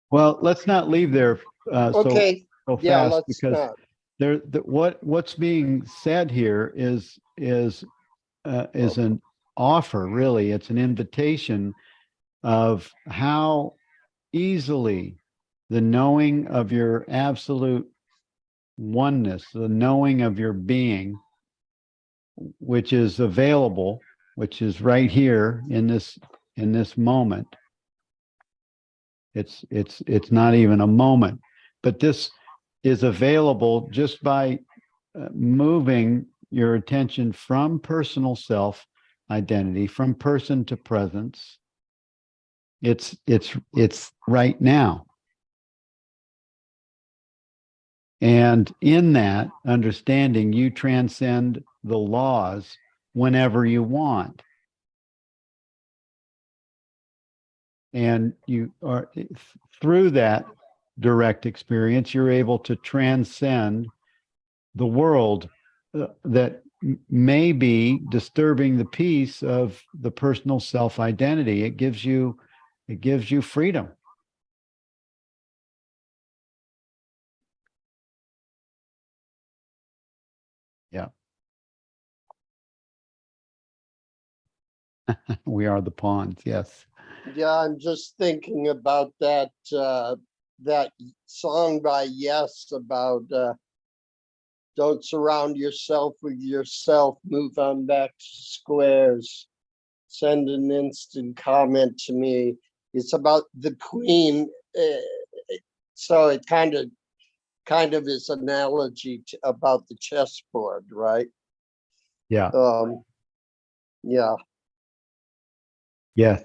Well, let's not leave there Okay. so Yeah, fast, let's because not. what's being said here is an offer, really. It's an invitation of how easily the knowing of your absolute oneness, the knowing of your being, which is available, which is right here in this moment. It's not even a moment, but this is available just by moving your attention from personal self identity, from person to presence. It's right now. And in that understanding, you transcend the laws whenever you want. And you are, through that direct experience, you're able to transcend the world that may be disturbing the peace of the personal self-identity. It gives you freedom. Yeah. We are the pawns. Yes. Yeah, I'm just thinking about that that song by Yes about Don't surround yourself with yourself. Move on back to squares. Send an instant comment to me. It's about the queen. So it kind of is analogy about the chessboard, right? Yeah. Yeah. Yeah.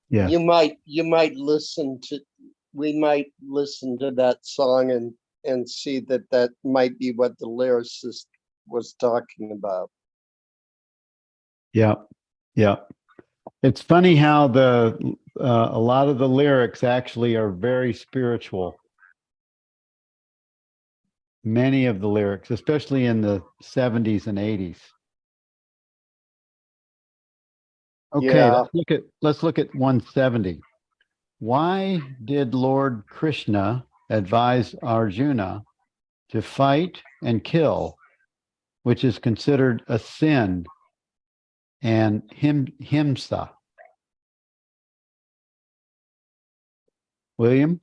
Yeah. You might listen to, we might listen to that song and see that might be what the lyricist was talking about. Yeah. Yeah. It's funny how a lot of the lyrics actually are very spiritual. Many of the lyrics, especially in the 70s and 80s. Okay, Yeah. let's look at 170. Why did Lord Krishna advise Arjuna to fight and kill, which is considered a sin and himsa? William?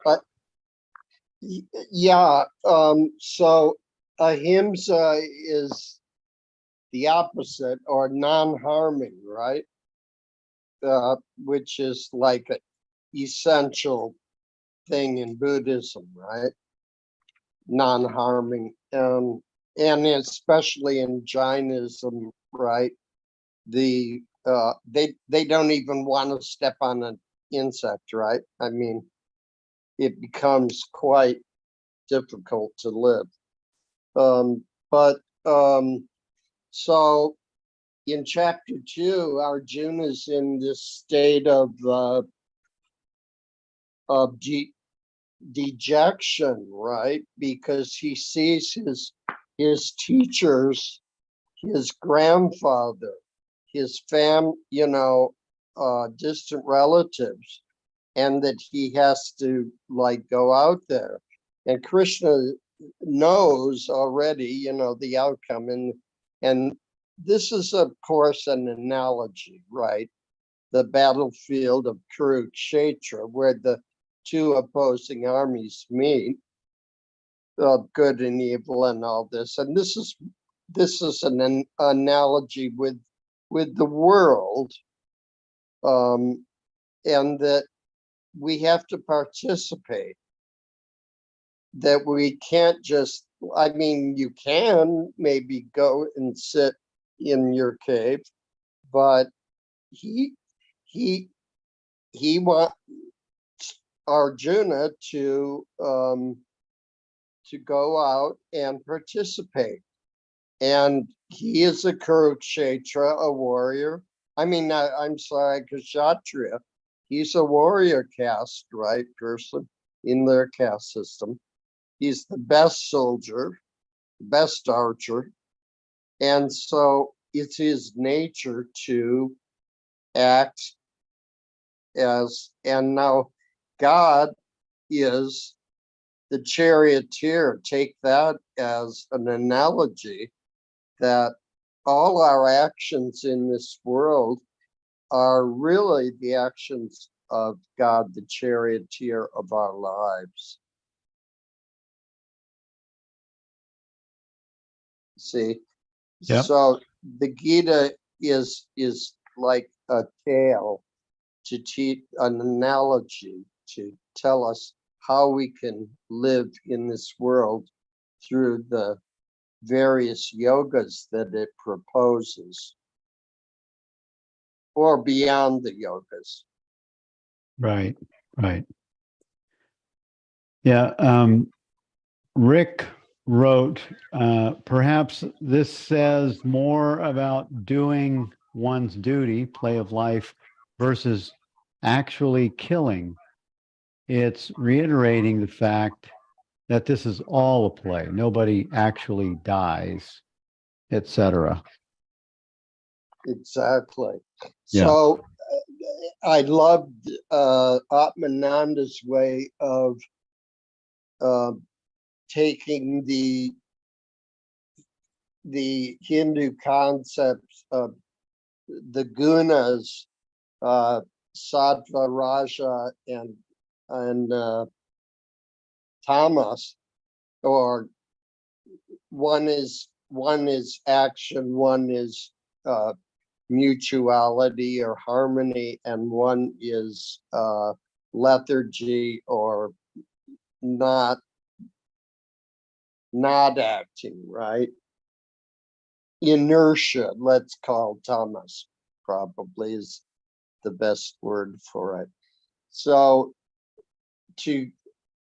Yeah. So ahimsa is the opposite, or non-harming, right? Which is like an essential thing in Buddhism, right? Non-harming, and especially in Jainism, right? They don't even want to step on an insect, right? I mean, it becomes quite difficult to live. But so in chapter 2, Arjuna is in this state of dejection, right? Because he sees his teachers, his grandfather, his distant relatives, and that he has to like go out there. And Krishna knows already, the outcome. And this is, of course, an analogy, right? The battlefield of Kurukshetra, where the two opposing armies meet, of good and evil and all this. And this is an analogy with the world, and that we have to participate, that we can't just, I mean, you can maybe go and sit in your cave, but he wants Arjuna to go out and participate. And he is a Kurukshetra, a warrior. I mean, I'm sorry, Kshatriya. He's a warrior caste, right, person in their caste system. He's the best soldier, best archer. And so it's his nature to act as, and now God is the charioteer. Take that as an analogy, that all our actions in this world are really the actions of God, the charioteer of our lives. See? Yep. So the Gita is like a tale, to teach, an analogy to tell us how we can live in this world through the various yogas that it proposes, or beyond the yogas. Right. Yeah. Rick wrote, perhaps this says more about doing one's duty, play of life, versus actually killing. It's reiterating the fact that this is all a play. Nobody actually dies, etc. Exactly. Yeah. So I loved Atmananda's way of taking the Hindu concepts of the gunas, sattva, raja, and tamas, or one is action, one is mutuality or harmony, and one is lethargy or not acting, right? Inertia, let's call Thomas, probably is the best word for it. So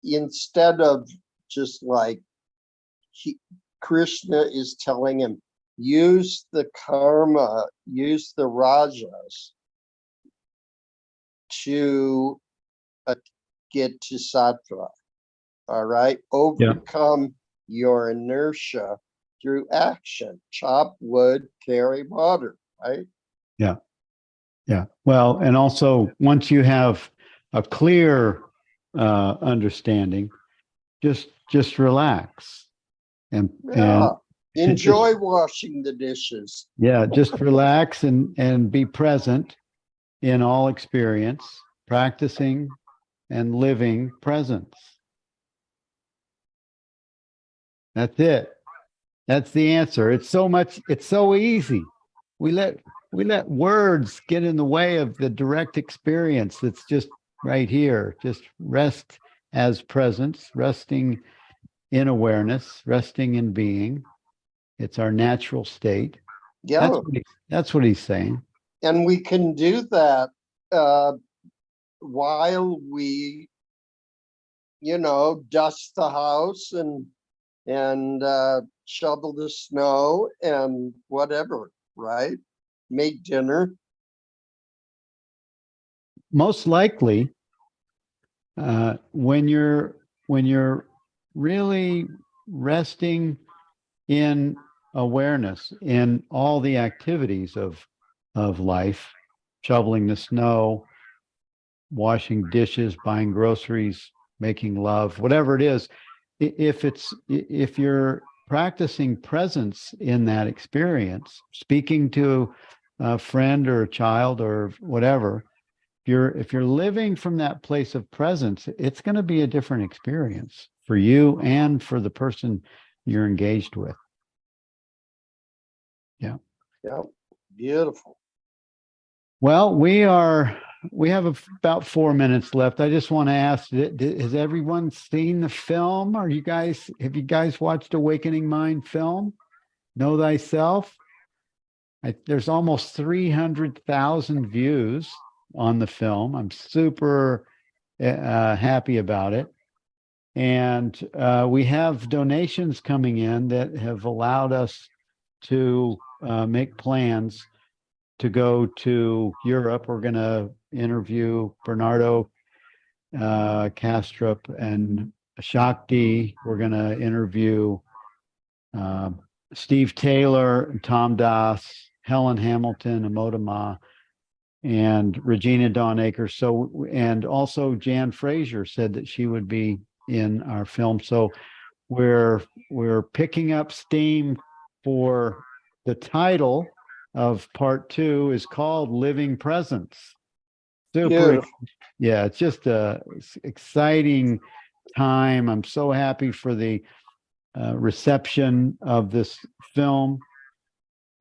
instead of just like Krishna is telling him, use the karma, use the rajas to get to sattva. All right, overcome your inertia through action. Chop wood, carry water, right? Yeah. Well, and also once you have a clear understanding, just relax and enjoy washing the dishes. just relax and be present in all experience, practicing and living presence. That's it. That's the answer. It's so easy. We let words get in the way of the direct experience that's just right here. Just rest as presence, resting in awareness, resting in being. It's our natural state. Yeah. That's what he's saying. And we can do that while we, dust the house and shovel the snow and whatever, right? Make dinner. Most likely, when you're really resting in awareness in all the activities of life, shoveling the snow, washing dishes, buying groceries, making love, whatever it is, if you're practicing presence in that experience, speaking to a friend or a child or whatever, if you're living from that place of presence, it's going to be a different experience for you and for the person you're engaged with. Yeah. Beautiful. Well, we have about 4 minutes left. I just want to ask, has everyone seen the film? Have you guys watched Awakening Mind film? Know Thyself? There's almost 300,000 views on the film. I'm super happy about it. And we have donations coming in that have allowed us to make plans to go to Europe. We're going to interview Bernardo Kastrup and Shakti. We're going to interview Steve Taylor, Tom Das, Helen Hamilton, Amota Ma, and Regina Dawn Akers. And also Jan Fraser said that she would be in our film. So we're picking up steam for the title of part 2 is called Living Presence. Super. Yeah, it's just a exciting time. I'm so happy for the reception of this film,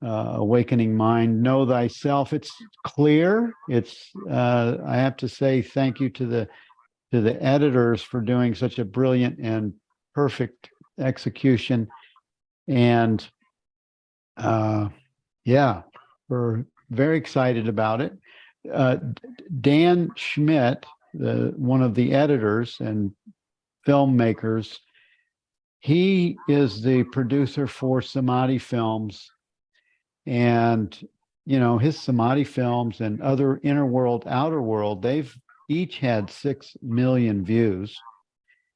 Awakening Mind, Know Thyself. It's clear. I have to say thank you to the editors for doing such a brilliant and perfect execution. And we're very excited about it. Dan Schmidt, one of the editors and filmmakers, he is the producer for Samadhi Films. And, his Samadhi films and other Inner World, Outer World, they've each had 6 million views.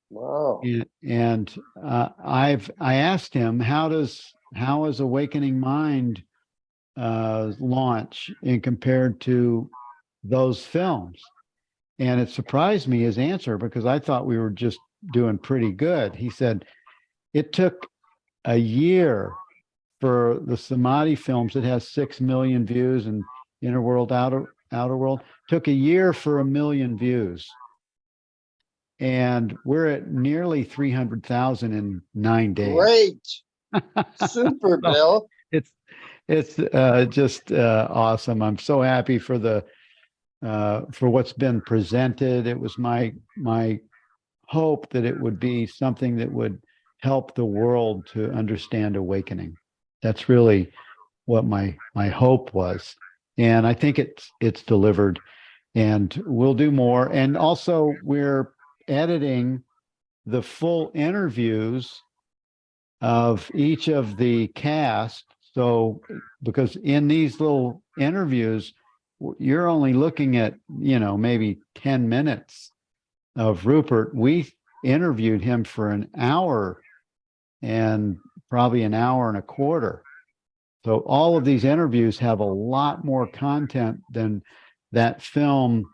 Wow. And I asked him, how is Awakening Mind launch in compared to those films? And it surprised me, his answer, because I thought we were just doing pretty good. He said it took a year for the Samadhi films that has 6 million views, and Inner World, Outer World took a year for 1 million views. And we're at nearly 300,000 in 9 days. Great. Super, Well, Bill. it's just awesome. I'm so happy for what's been presented. It was my hope that it would be something that would help the world to understand awakening. That's really what my hope was, and I think it's delivered. And we'll do more. And also, we're editing the full interviews of each of the cast. So, because in these little interviews, you're only looking at, maybe 10 minutes of Rupert. We interviewed him for an hour and probably an hour and a quarter. So all of these interviews have a lot more content than that film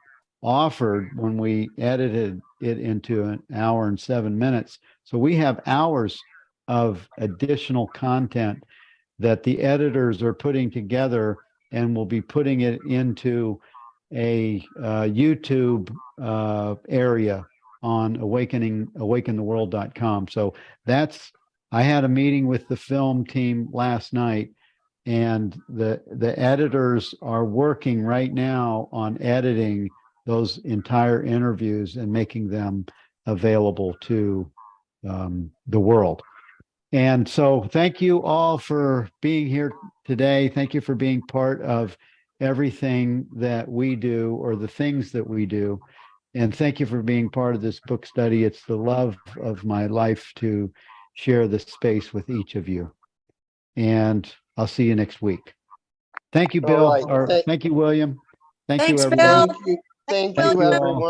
offered when we edited it into an hour and 7 minutes. So we have hours of additional content that the editors are putting together, and we'll be putting it into a YouTube area on awakentheworld.com. So I had a meeting with the film team last night, and the editors are working right now on editing those entire interviews and making them available to the world. And so thank you all for being here today. Thank you for being part of everything that we do, or the things that we do. And thank you for being part of this book study. It's the love of my life to share this space with each of you. And I'll see you next week. Thank you, Bill. All right. Or thank you, William. Thank you, Thanks, everybody. Bill. Thank you. Thank Thank you, you all. everyone.